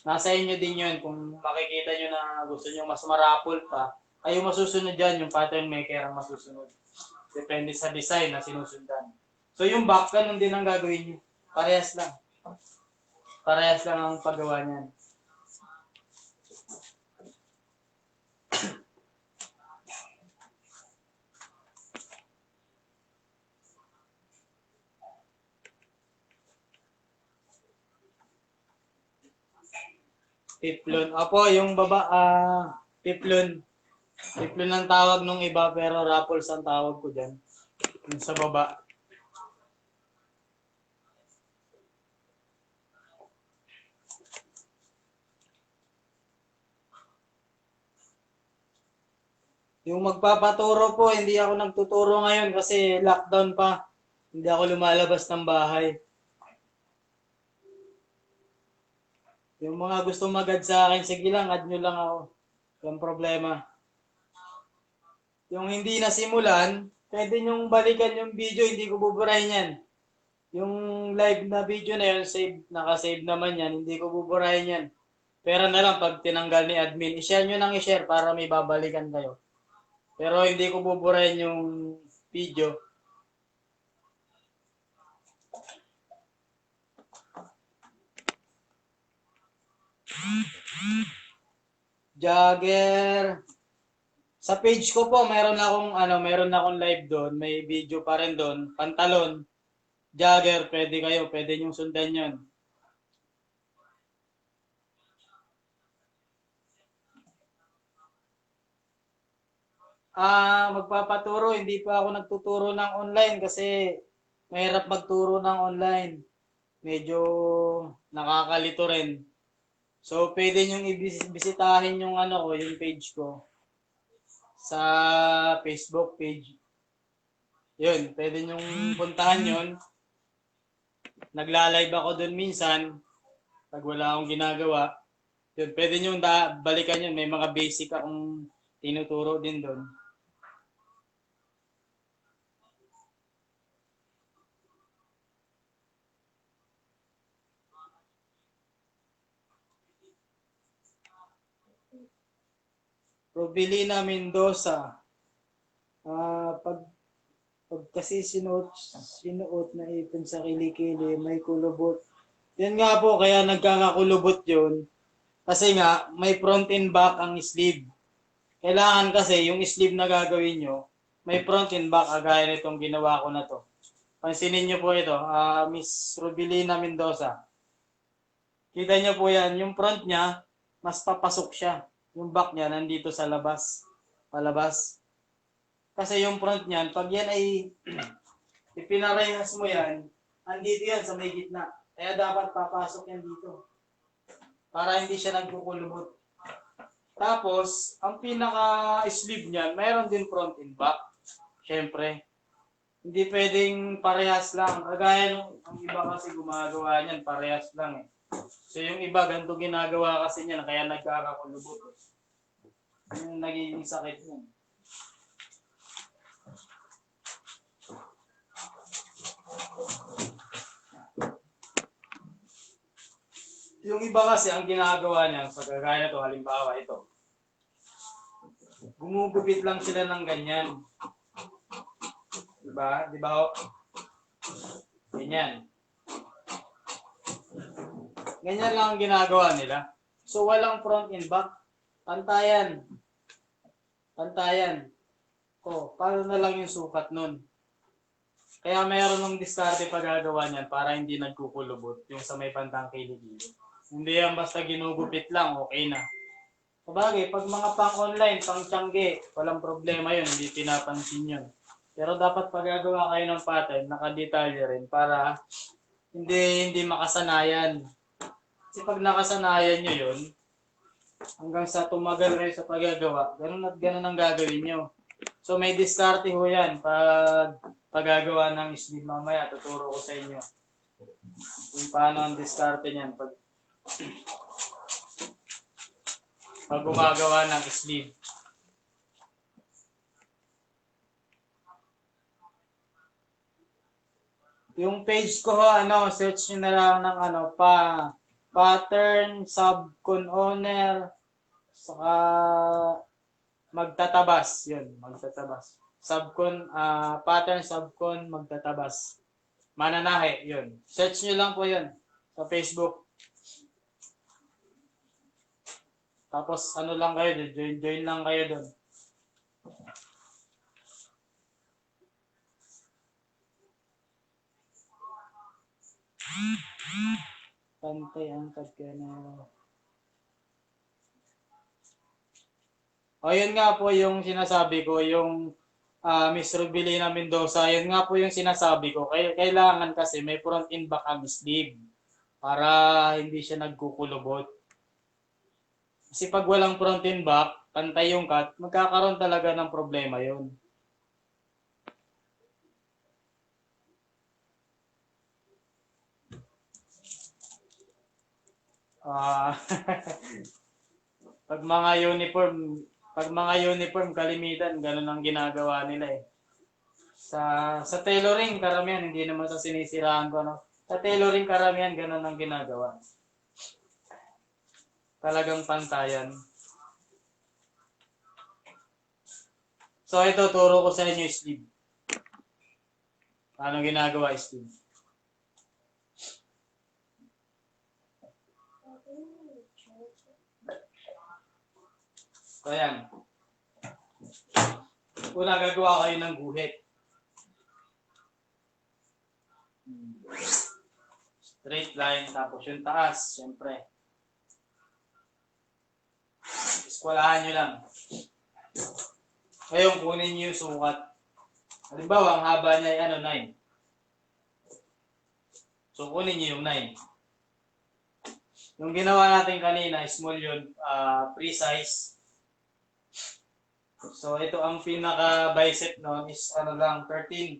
Nasa inyo din yun kung makikita nyo na gusto nyo mas maraffle pa. Kayo masusunod dyan, yung pattern maker ang masusunod. Depende sa design na sinusundan. So yung back, ganun din ang gagawin nyo. Parehas lang. Parehas lang ang paggawa niyan. Tiplon. Opo, yung baba, tiplon. Tiplon ang tawag nung iba, pero raffles ang tawag ko dyan. Yung sa baba. Yung magpapaturo po, hindi ako nagtuturo ngayon kasi lockdown pa. Hindi ako lumalabas ng bahay. Yung mga gusto mag-add sa akin, sige lang, add nyo lang ako. Yung problema. Yung hindi nasimulan, pwede nyong balikan yung video, hindi ko buburahin yan. Yung live na video na yun, naka-save naman yan, hindi ko buburahin yan. Pero na lang, pag tinanggal ni admin, i-share nyo nang i-share para may babalikan kayo. Pero hindi ko buburahin yung video. Jagger. Sa page ko po, meron akong live doon, may video pa rin doon, pantalon. Jagger, pwede nyong sundan 'yon. Magpapaturo, hindi pa ako nagtuturo ng online kasi mahirap magturo ng online. Medyo nakakalito rin. So, pwede nyong ibisitahin yung yung page ko sa Facebook page. Yun, pwede nyong puntahan yun. Nagla-live ako doon minsan pag wala akong ginagawa. Yun, pwede nyong balikan yun. May mga basic akong tinuturo din doon. Robilina Mendoza. Pag kasi sinuot na ipin sa kilikili, may kulubot. Yan nga po, kaya nagkakakulubot yun. Kasi nga, may front and back ang sleeve. Kailangan kasi, yung sleeve na gagawin nyo, may front and back, agaya nitong ginawa ko na to. Pansinin nyo po ito, Miss Robilina Mendoza. Kita nyo po yan, yung front niya, mas papasok siya. Yung back niya, nandito sa labas. Palabas. Kasi yung front niyan, pag yan ay ipinarehas mo yan, andito yan sa may gitna. Kaya dapat papasok yan dito. Para hindi siya nagkukulubot. Tapos, ang pinaka-sleeve niyan, mayroon din front and back. Siyempre. Hindi pwedeng parehas lang. Kagaya nung ang iba kasi gumagawa niyan, parehas lang eh. So yung iba, ganito ginagawa kasi niyan, kaya nagkakakulubot. Yung nagiging sakit niyan. Yung iba kasi, ang ginagawa niyan, sa kagaya to, halimbawa ito, gumugupit lang sila ng ganyan. Diba? Diba? Ganyan. Ganyan lang ang ginagawa nila. So, walang front and back. Pantayan. Pantayan. O, paano na lang yung sukat nun? Kaya mayroon ng diskarte pag gagawa niyan para hindi nagkukulubot yung sa may pantang kilikili. Hindi yan basta ginugupit lang, okay na. Sabagay, pag mga pang-online, pang-tiyangge, walang problema yun, hindi pinapansin yun. Pero dapat pag gagawa kayo ng pattern, nakadetalye rin para hindi makasanayan. Kasi pag nakasanayan nyo yun, hanggang sa tumagal kayo sa paggagawa, ganun at ganun ang gagawin nyo. So may diskarte ho yan pag paggagawa ng sleeve mamaya, tuturo ko sa inyo kung paano ang diskarte niyan pag gumagawa ng sleeve. Yung page ko, search nyo na lang ng pattern, subcon owner, saka magtatabas. Yun, magtatabas. Subcon, pattern, subcon, magtatabas. Mananahe, yun. Search nyo lang po yun sa Facebook. Tapos lang kayo, join lang kayo doon. Pantay ang kadkanero. O yun nga po yung sinasabi ko, yung Miss Robilina Mendoza, yun nga po yung sinasabi ko. Kailangan kasi may front and back ang sleeve para hindi siya nagkukulubot. Kasi pag walang front and back, pantay yung cut, magkakaroon talaga ng problema yun. Pag mga uniform kalimitan, ganun ang ginagawa nila eh. Sa tailoring, karamihan, hindi naman sa sinisiraan ko, no? Sa tailoring, karamihan, ganun ang ginagawa. Talagang pantayan. So, ito, turo ko sa inyo yung sleeve. Paano ginagawa yung sleeve? So, ayan. Una, gagawa kayo ng guhit. Straight line, tapos yung taas, syempre. Eskwalahan nyo lang. Ngayon, kunin nyo yung sukat. Halimbawa, ang haba niya ay 9. So, kunin nyo yung 9. Yung ginawa natin kanina, small yun, precise. So, ito ang pinaka-bicep nun is 13.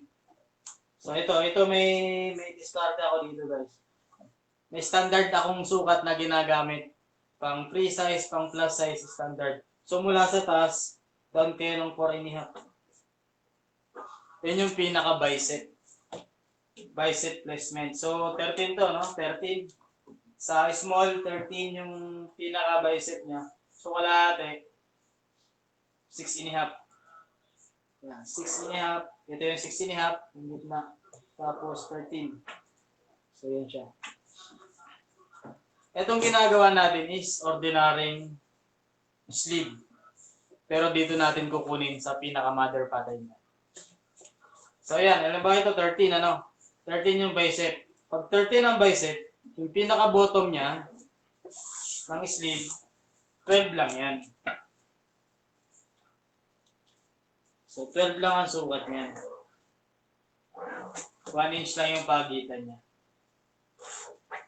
So, ito may diskarte ako dito, guys. May standard akong sukat na ginagamit. Pang free size, pang plus size, standard. So, mula sa taas, down kayo ng 4.5. Yan yung pinaka-bicep. Bicep placement. So, 13 to, no? 13. Sa small, 13 yung pinaka-bicep niya. So, kalahati. 6.5. Yan, 6.5. Ito yung 6.5. Yung gitna. Tapos 13. So, yan siya. Itong ginagawa natin is ordinary sleeve. Pero dito natin kukunin sa pinaka-mother pattern niya. So, ayan. Alam ba ito? 13, ano? 13 yung bicep. Pag 13 ang bicep, yung pinaka-bottom niya ng sleeve, 12 lang yan. So, 12 lang ang sukat niyan. 1 inch lang yung pagitan niya.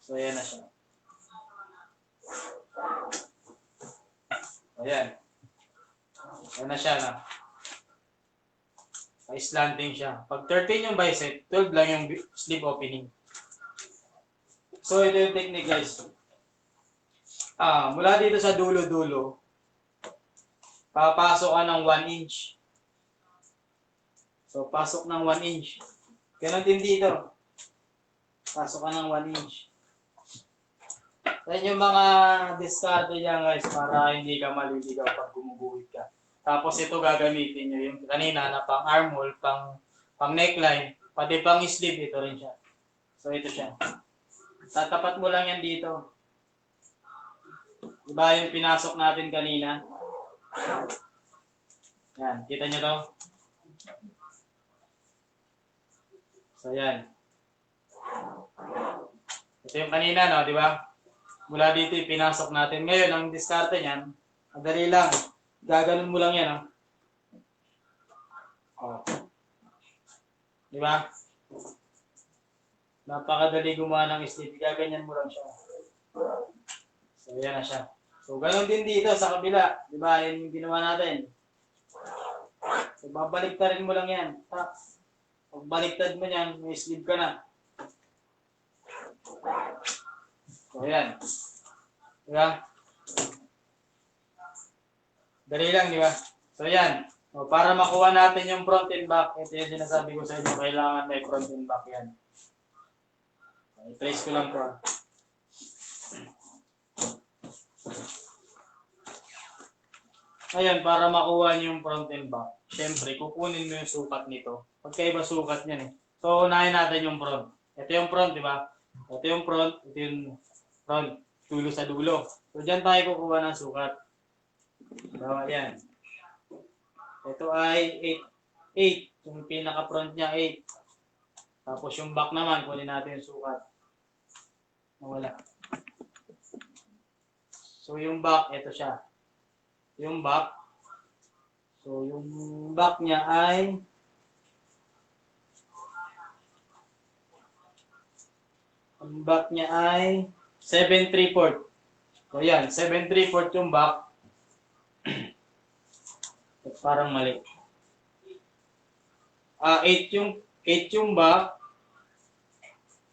So, ayan na siya. Ayan. Ayan na siya na. Slanting siya. Pag 13 yung bicep, 12 lang yung sleeve opening. So, ito yung technique, guys. Mula dito sa dulo-dulo, papasok ka ng 1 inch. So, pasok ng 1 inch. Ganon din dito. Pasok ka ng 1 inch. Yan yung mga diskarte dyan, guys, para hindi ka maliligaw pag gumuguhit ka. Tapos ito gagamitin nyo yung kanina na pang armhole, pang neckline, pati pang sleeve, ito rin siya. So, ito siya. Tatapat mo lang yan dito. Diba yung pinasok natin kanina? Yan, kita nyo to? So, yan. Ito yung kanina, no? Di ba? Mula dito, pinasok natin. Ngayon, ang diskarte niyan, madali lang. Gaganon mo lang yan, no? Oh. Di ba? Napakadali gumawa ng sleeve. Gaganyan mo lang siya. So, yan na siya. So, ganon din dito sa kabila. Di ba? Yan yung ginawa natin. So, babaliktarin mo lang yan. Pag baliktad mo yan, may sleeve ka na. So, ayan. Diba? Dali lang, di ba? So, ayan. O, para makuha natin yung front and back, ito yung sinasabi ko sa inyo, kailangan may front and back yan. I-trace ko lang to. Ayan, para makuha niyo yung front and back, syempre, kukunin mo yung sukat nito. Pagkaiba sukat niyan eh. So, unahin natin yung front. Ito yung front, di ba? Ito yung front, ito yung front. Dulo sa dulo. So, dyan tayo kukuha ng sukat. So, ayan. Ito ay 8. Yung pinaka-front niya, 8. Tapos yung back naman, kunin natin yung sukat. Nawala. So, yung back, ito siya. Yung back. So, yung back niya ay ang back niya ay 7/3/4. So, yan. 7/3/4 yung back. Parang mali. 8 yung back.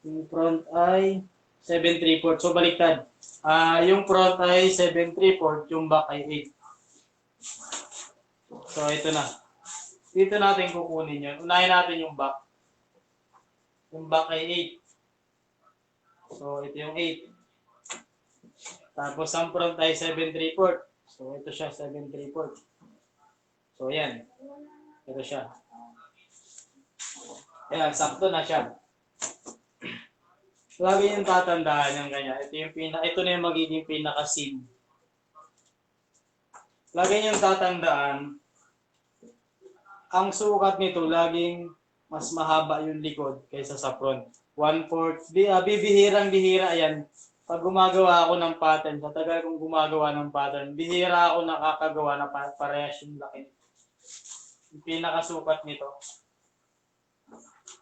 Yung front ay 7/3/4. So, baliktad. Yung front ay 7/3/4. Yung back ay 8. So, ito na. Dito natin kukunin yun. Unahin natin yung back. Yung back ay 8. So, ito yung 8. Tapos, ang front ay 7/3/4. So, ito siya, 7/3/4. So, yan. Ito siya. Ayan, sakto na siya. Lagi yung tatandaan yung ganyan. Ito na yung magiging pinaka-seam. Lagi yung tatandaan, ang sukat nito, laging mas mahaba yung likod kaysa sa front. 1/4. Bibihirang-bihira yan. Pag gumagawa ako ng pattern, sa tagal kong gumagawa ng pattern, bihira ako nakakagawa na parehas yung laki. Yung pinakasukat nito.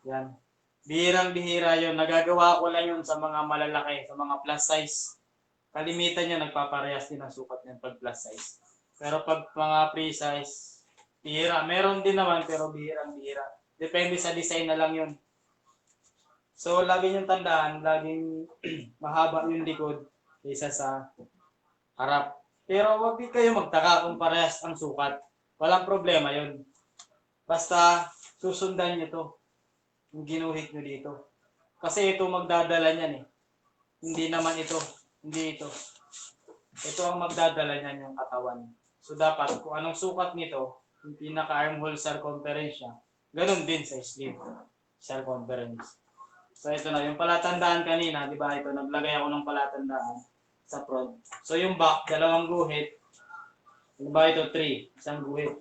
Yan. Bihirang-bihira yun. Nagagawa ko lang yun sa mga malalaki, sa mga plus size. Kalimitan niya, nagpaparehas din ang sukat niyan pag plus size. Pero pag mga free size, bihira. Meron din naman, pero bihirang-bihira. Depende sa design na lang yun. So, lagi niyong tandaan, laging mahaba yung likod kaysa sa harap. Pero wag din kayo magtaka kung parehas ang sukat. Walang problema yun. Basta susundan niyo to. Yung ginuhit nyo dito. Kasi ito magdadala niyan eh. Hindi naman ito. Hindi ito. Ito ang magdadala niyan yung katawan. So dapat kung anong sukat nito, yung pinaka-armhole circumference niya, ganun din sa sleeve circumference. So ito na, yung palatandaan kanina, di ba ito, naglagay ako ng palatandaan sa front. So yung back, dalawang guhit, di ba ito, 3, isang guhit.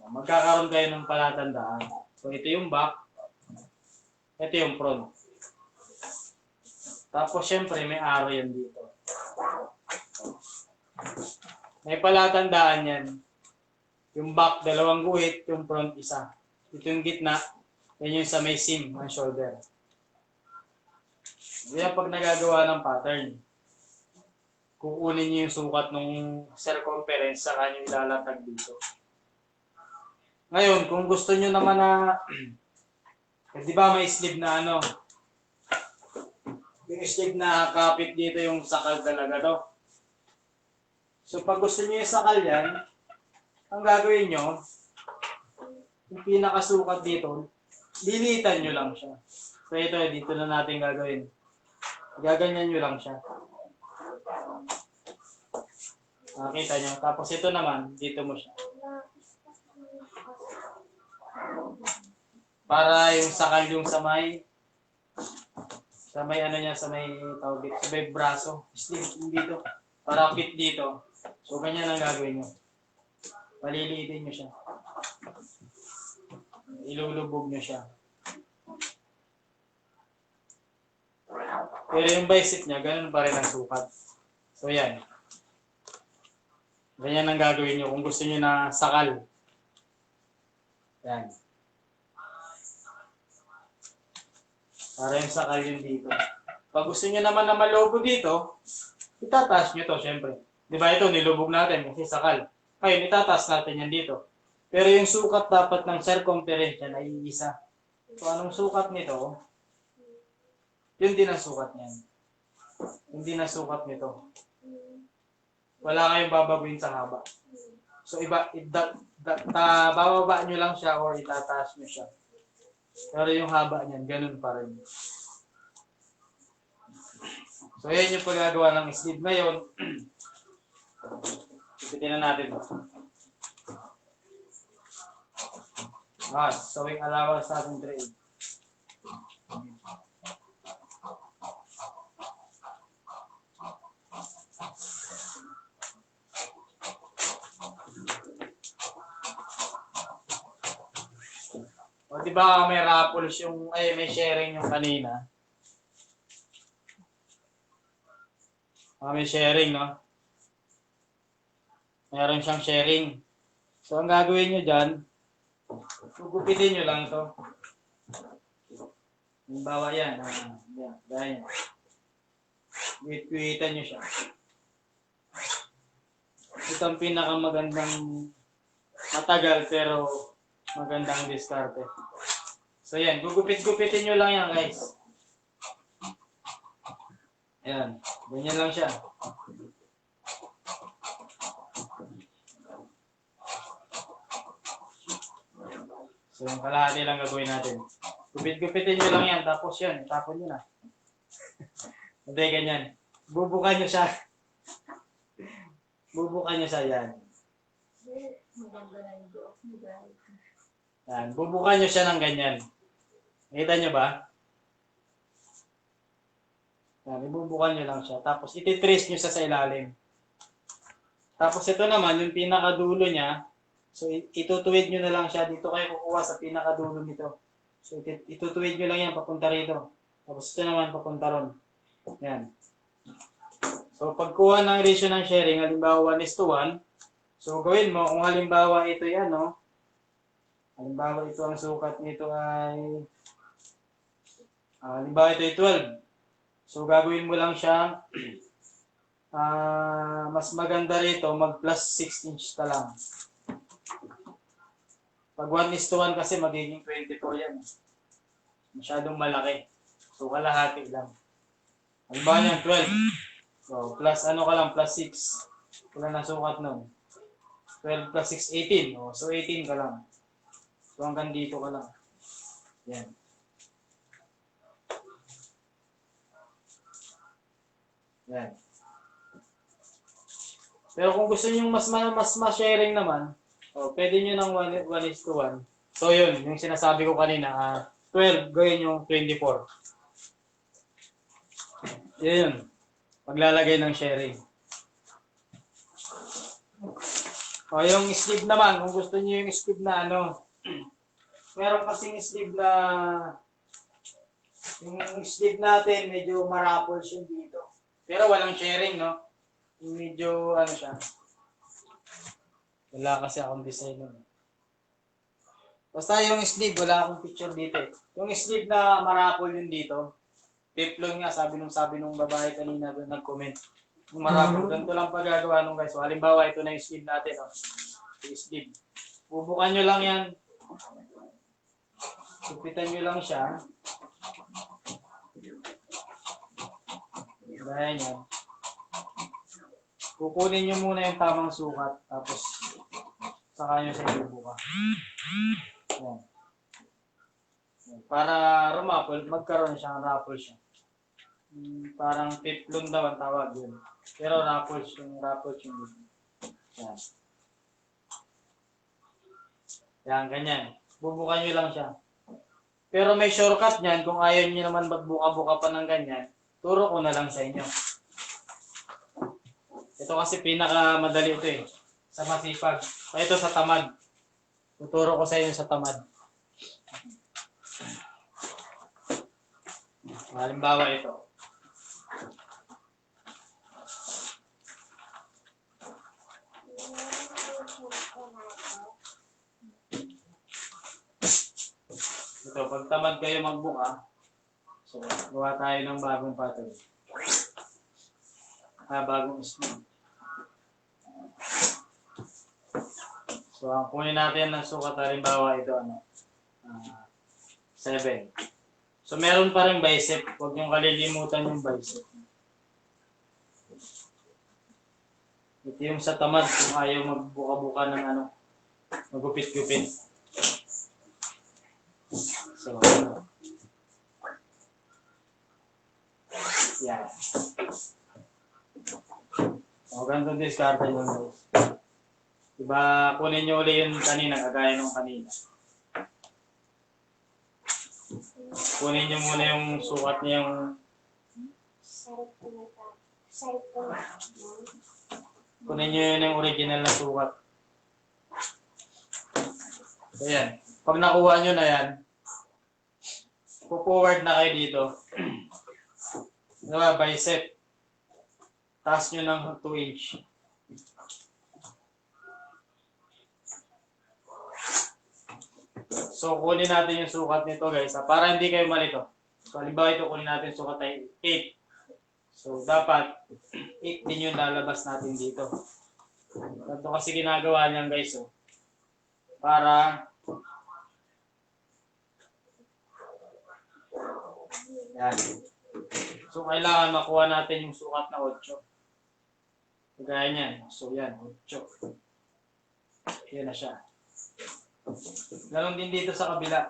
Magkakaroon kayo ng palatandaan. So ito yung back, ito yung front. Tapos syempre may arrow yan dito. May palatandaan yan. Yung back, dalawang guhit, yung front, isa. Ito yung gitna, yan yung sa may seam ng shoulder. Kaya pag nagagawa ng pattern, kukunin niyo yung sukat ng circumference sa kanyang ilalatag dito. Ngayon, kung gusto niyo naman na, di ba may sleeve na ano, yung sleeve na kapit dito yung sakal talaga to. So pag gusto niyo yung sakal yan, ang gagawin nyo, yung pinakasukat dito, dilitan nyo lang siya. So ito, dito na natin gagawin. Gaganyan nyo lang siya. Nakita nyo. Tapos ito naman, dito mo siya. Para yung sakal yung sa may ano niya, sa may tawag dito, sa may braso. Sleeve dito. Para fit dito. So ganyan ang gagawin nyo. Paliliitin nyo siya. Ilulubog nyo siya. Pero yung bicep niya, ganun pa rin ang sukat. So yan. Ganyan ang gagawin nyo kung gusto nyo na sakal. Yan. Para yung sakal yun dito. Pag gusto nyo naman na malobo dito, itataas nyo to syempre. Di ba ito, nilubog natin kasi sakal. Ngayon, itataas natin yan dito. Pero yung sukat dapat ng circumference yan ay isa. So, anong sukat nito? Yun din ang sukat niyan. Hindi na sukat nito. Wala kayong babaguhin sa haba. So, bababa nyo lang siya or itataas nyo siya. Pero yung haba niyan, ganun pa rin. So, yan yung paggagawa ng sleeve. Ngayon, ipitin na natin. Sewing allowance sa ating trade. O, diba may raffles yung, may sharing yung kanina. May sharing, no? Meron siyang sharing. So, ang gagawin nyo dyan, gugupitin nyo lang to. Halimbawa yan. Yan, ganyan. Guhit-guhitan nyo siya. Ito ang pinakamagandang matagal pero magandang diskarte. So yan, gugupit-gupitin nyo lang yan guys. Yan, ganyan lang siya. So yung kalahati lang gagawin natin. Gupit-gupitin nyo lang yan, tapos yan, tapon nyo na. Hindi, ganyan. Bubukan nyo siya. Bubukan nyo siya yan. Yan, bubukan nyo siya ng ganyan. Nakita nyo ba? Yan, ibubukan nyo lang siya. Tapos ititrace nyo siya sa ilalim. Tapos ito naman, yung pinakadulo niya, so itutuwid nyo na lang siya. Dito kayo kukuha sa pinakadulo nito. So itutuwid nyo lang yan papunta rito. Tapos ito naman papunta ron. Yan. So pagkuha ng ratio ng sharing, halimbawa 1:1. So gawin mo, kung halimbawa ito yan, no? Halimbawa ito ang sukat nito ay, halimbawa ito ay 12. So gagawin mo lang siya, mas maganda rito, mag plus 6 inch ka lang. Pag 1:1 kasi magiging 24 yan. Masyadong malaki. So kalahati lang. Halimbawa niyan, 12. So plus ano ka lang, plus 6. Wala na sukat nun. 12 plus 6, 18. Oh, so 18 ka lang. So hanggang dito ka lang. Yan. Yan. Pero kung gusto niyo mas ma-sharing naman, pwede niyo ng 1:1. So yun, yung sinasabi ko kanina, 12, gawin yung 24. Yun, paglalagay ng sharing. Yung sleeve naman, kung gusto niyo yung sleeve na meron kasing sleeve na, yung sleeve natin, medyo marapols yung dito. Pero walang sharing, no? Medyo, siya. Wala kasi akong design nun. Basta yung sleeve, wala akong picture dito eh. Yung sleeve na marapol yun dito, piplon nga, sabi nung babae kanina doon nag-comment. Yung marapol, ganito lang pagagawa nung guys. So, halimbawa, ito na yung sleeve natin. Yung sleeve. Bubukan nyo lang yan. Supitan nyo lang siya. Gaya yan. Kukunin nyo muna yung tamang sukat. Tapos, saka nyo sa ibubuka. Yan. Para rumapol, magkaroon siya, raffle siya. Parang piplon daw ang tawag yun. Pero raffles yung yun. Yan. Yan, ganyan. Bubukan nyo lang siya. Pero may shortcut niyan, kung ayaw nyo naman magbuka-buka pa ng ganyan, turo ko na lang sa inyo. Ito kasi pinakamadali ito eh. Sa masipag. Ito sa tamad. Tuturo ko sa inyo sa tamad. Halimbawa ito. Ito, pag tamad kayo magbuka, so gawa tayo ng bagong pattern. Bagong sleeve. So, ang kunin natin ng sukat, halimbawa ito, 7. So, meron pa rin bicep. Huwag niyong kalilimutan yung bicep. Ito yung sa tamad kung ayaw magbuka-buka ng magupit-gupit. So, yan. So, ganito discard nyo guys. Diba, kunin nyo ulit yung kanina, kagaya nung kanina. Kunin nyo muna yung sukat niya yung kunin nyo yun yung original na sukat. So yan. Pag nakuha nyo na yan, forward na kayo dito. Diba, bicep. Taas nyo ng 2 inch. So, kunin natin yung sukat nito guys, para hindi kayo malito. So, halimbawa ito, kunin natin yung sukat ay 8. So, dapat 8 din yung lalabas natin dito. Ito kasi ginagawa niyan guys, para yan. So, kailangan makuha natin yung sukat na 8. Kagaya niyan. So, yan, 8. Yan na siya. Ganon din dito sa kabila.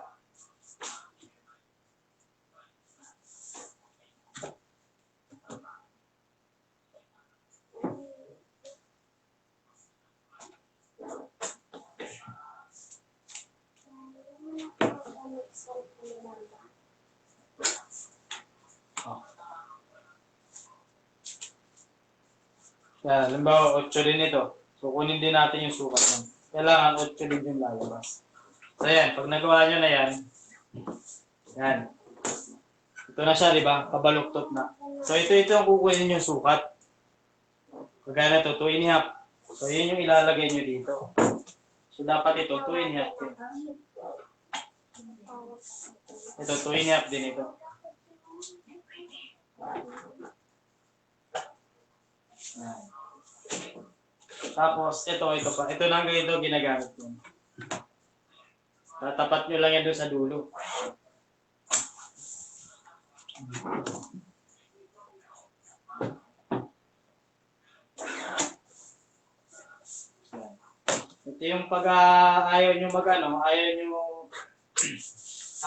Yan, halimbawa 8 din ito. So, kunin din natin yung sukat nun. Kailangan 8 din yung lalabas. So, yan. Pag nagawa nyo na yan, yan. Ito na siya, di ba? Kabaluktot na. So, ito yung kukunin yung sukat. Kagaya na ito, 2.5. So, yun yung ilalagay nyo dito. So, dapat ito, 2.5 din. Ito, 2.5 din ito. Yan. Tapos, ito pa. Ito na hanggang ito ginagamit ko. Tatapat nyo lang yan doon sa dulo. Ito yung pag ayaw nyo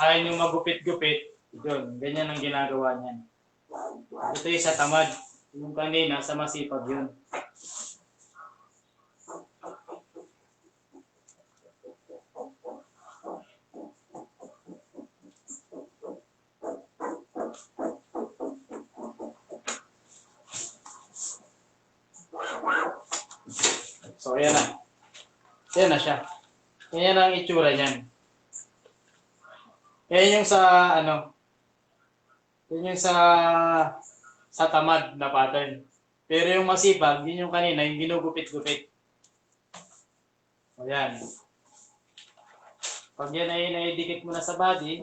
ayaw nyo magupit-gupit. Yun, ganyan ang ginagawa niyan. Ito yung sa tamad. Yung kanina, sa masipag yun. So, ayan na. Ayan na siya. Ayan ang itsura niyan. Ayan yung sa, ano, yun yung sa tamad na pattern. Pero yung masipag, yun yung kanina, yung ginugupit-gupit. Ayan. Pag yan ay naidikit mo na sa body,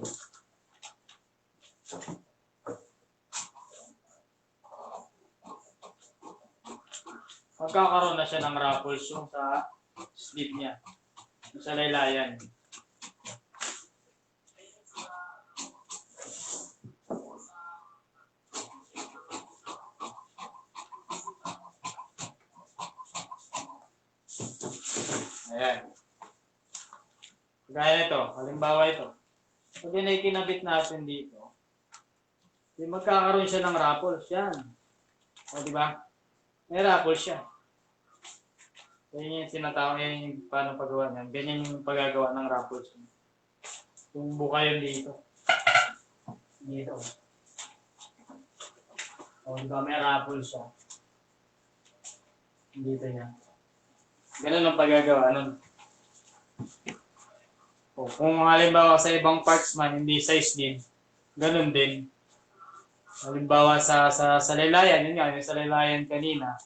magkakaroon na siya ng ruffles yung sa sleeve niya. Yung sa laylayan. Ayan. Gaya nito, halimbawa ito. Pag yun ay kinabit natin dito, di magkakaroon siya ng ruffles. Yan. O, di ba? May ruffles siya. Yan yung tinatawag, yan yung paano paggawa niyan. Ganyan yung paggagawa ng ruffles. Kung buka yun dito. Dito. O, di ba? May ruffles siya. Dito yan. Ganun ang paggagawa nun. O, kung halimbawa sa ibang parts man, hindi size din, ganun din. Halimbawa sa laylayan, yun nga, yung sa laylayan kanina,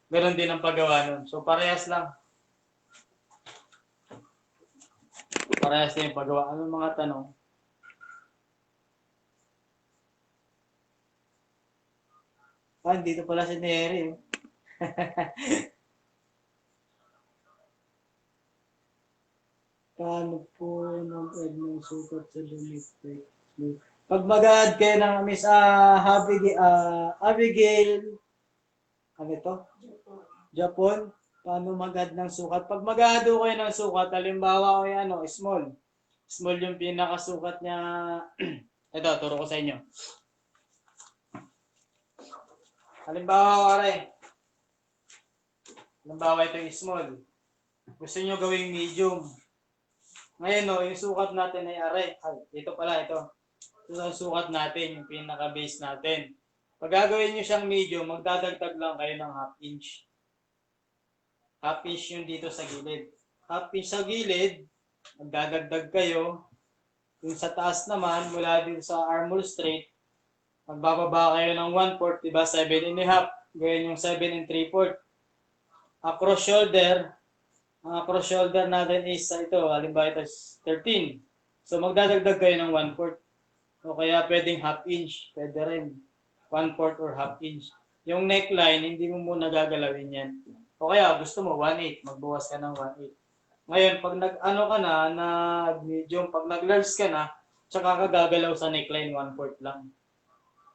ganun din ang paggawa nun. So, parehas lang. Parehas din yung paggawa. Anong mga tanong? Dito pala si Neri. Paano po nag-add ng sukat sa limit break? Pag mag-add kayo ng Miss Abigail, ano ito? Japon, paano mag-add ng sukat? Pag mag-add kayo ng sukat, halimbawa ay ano, small. Small yung pinakasukat niya. Ito, turo ko sa inyo. Halimbawa, halimbawa ito yung small. Gusto nyo gawing medium. Ngayon, no, yung sukat natin ay ito pala, ito. Ito ang sukat natin, yung pinaka-base natin. Pag gagawin nyo siyang medium, magdadagdag lang kayo ng half inch. Half inch yung dito sa gilid. Half inch sa gilid, magdadagdag kayo. Yung sa taas naman, mula dito sa armhole straight, magbababa kayo ng 1/4, diba? 7.5. Gawin yung 7 3/4. Across shoulder, ang cross shoulder natin is ito, halimbawa ito is 13. So magdadagdag kayo ng 1/4. O kaya pwedeng half inch, pwede rin. 1/4 or half inch. Yung neckline, hindi mo muna gagalawin yan. O kaya gusto mo 1/8, magbawas ka ng 1/8. Ngayon, pag nag-ano ka na, medium, pag nag-large ka na, tsaka ka gagalaw sa neckline, 1/4 lang.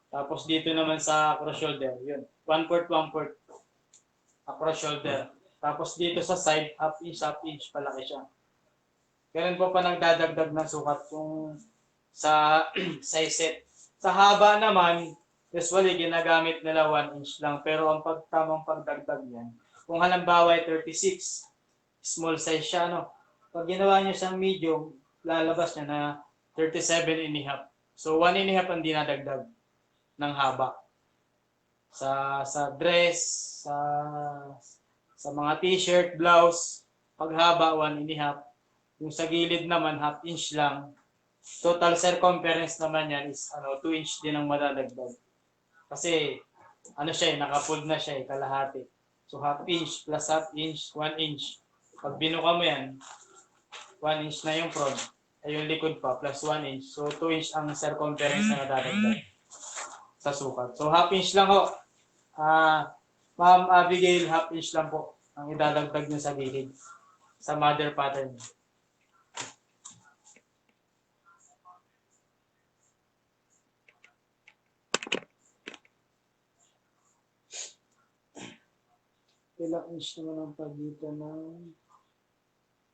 Tapos dito naman sa cross shoulder, yun. 1/4, 1/4. Across shoulder. Tapos dito sa side, half inch, palaki siya. Ganun po pa nagdadagdag ng sukat kung sa size set. Sa haba naman, usually ginagamit nila 1 inch lang. Pero ang tamang pagdagdag yan, kung halimbawa ay 36, small size siya, no? Pag ginawa nyo siyang medium, lalabas niya na 37.5. So 1.5 ang dinadagdag ng haba. Sa dress, sa mga t-shirt, blouse, paghaba 1.5. Yung sa gilid naman, half inch lang. Total circumference naman yan is 2 inch din ang madadagdag. Kasi nakafold na siya kalahati. So half inch plus half inch, 1 inch. Pag binuka mo yan, 1 inch na yung front, ay yung likod pa, plus 1 inch. So 2 inch ang circumference na nadadagdag sa sukat. So half inch lang ho. Ma'am Abigail, half inch lang po ang idadagdag nyo sa gilid sa mother pattern. Ilang inch naman ang pagitan ng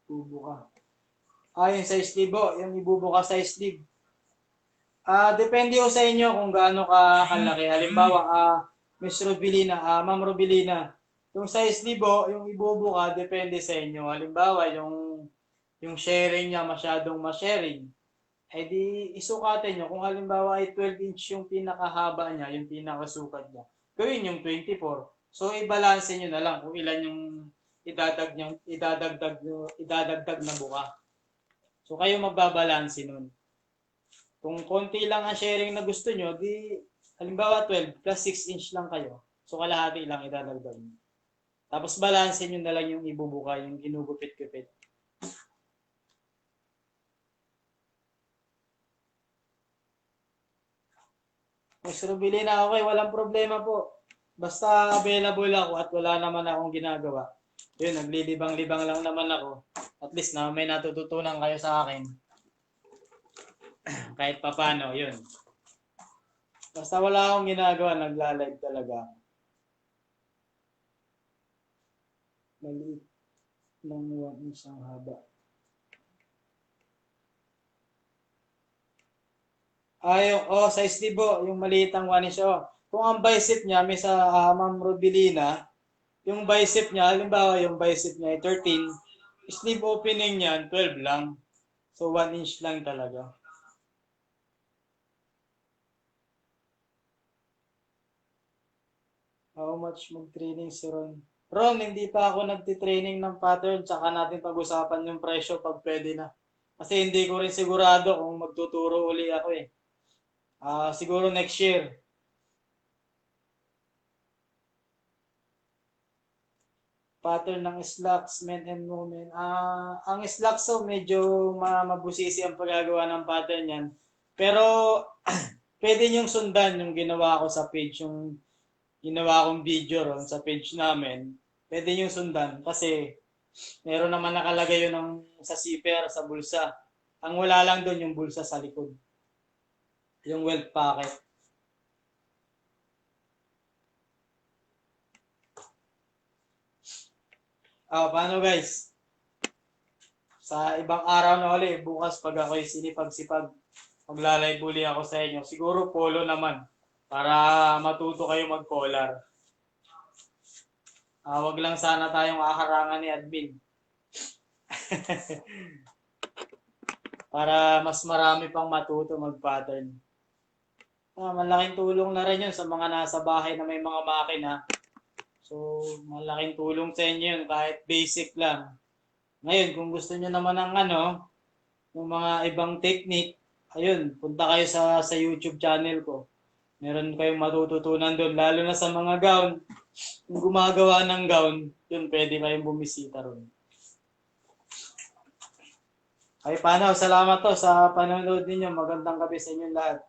bubuka? Yung sa sleeve o, yung ibubuka sa sleeve. Depende ho sa inyo kung gaano kalaki. Halimbawa, Ma'am Robilina, yung size libo, yung ibubuka, depende sa inyo. Halimbawa, yung sharing niya masyadong ma-sharing, di isukatin nyo. Kung halimbawa ay 12 inch yung pinakahaba niya, yung pinakasukat niya, gawin yung 24. So, i-balance nyo na lang kung ilan yung idadagdag na buka. So kayo magbabalanse nun. Kung konti lang ang sharing na gusto nyo, di halimbawa 12 plus 6 inch lang kayo. So kalahati lang idadagdag nyo. Tapos balanse nyo na lang yung ibubuka, yung ginugupit-gupit. Mas Rubilina, okay, walang problema po. Basta available ako at wala naman akong ginagawa. Yun, naglilibang-libang lang naman ako. At least na may natututunan kayo sa akin. Kahit papano, yun. Basta wala akong ginagawa, nagla-live talaga. Maliit ng 1 inch ang haba. Size libo, yung maliit ang 1 inch. Kung ang bicep niya, may sa Ma'am Rubilina, yung bicep niya, halimbawa yung bicep niya ay 13, sleeve opening niyan, 12 lang. So 1 inch lang talaga. How much mag-training si Ron? Ron, hindi pa ako nagtitraining ng pattern, tsaka natin pag-usapan yung presyo pag pwede na. Kasi hindi ko rin sigurado kung magtuturo uli ako eh. Siguro next year. Pattern ng slacks, men and women. Ang slacks medyo mabusisi ang paggagawa ng pattern yan. Pero pwede niyong sundan yung ginawa ko sa page, yung ginawa kong video ron sa page namin. Pwede niyong sundan kasi meron naman nakalagay yun sa zipper, sa bulsa. Ang wala lang doon yung bulsa sa likod. Yung welt packet. Paano guys? Sa ibang araw na ulit, bukas pag ako'y sinipag-sipag, maglalay uli ako sa inyo. Siguro polo naman, para matuto kayo mag-collar. Wag lang sana tayong aharangan ni admin. Para mas marami pang matuto mag-pattern. Malaking tulong na rin yun sa mga nasa bahay na may mga makina. So, malaking tulong sa inyo yun, kahit basic lang. Ngayon, kung gusto nyo naman ng yung mga ibang technique, ayun, punta kayo sa YouTube channel ko. Meron kayong matututunan doon, lalo na sa mga gown. Kung gumagawa ng gown, yun, pwede kayong bumisita ron. Ay, paano? Salamat to sa panonood ninyo. Magandang gabi sa inyong lahat.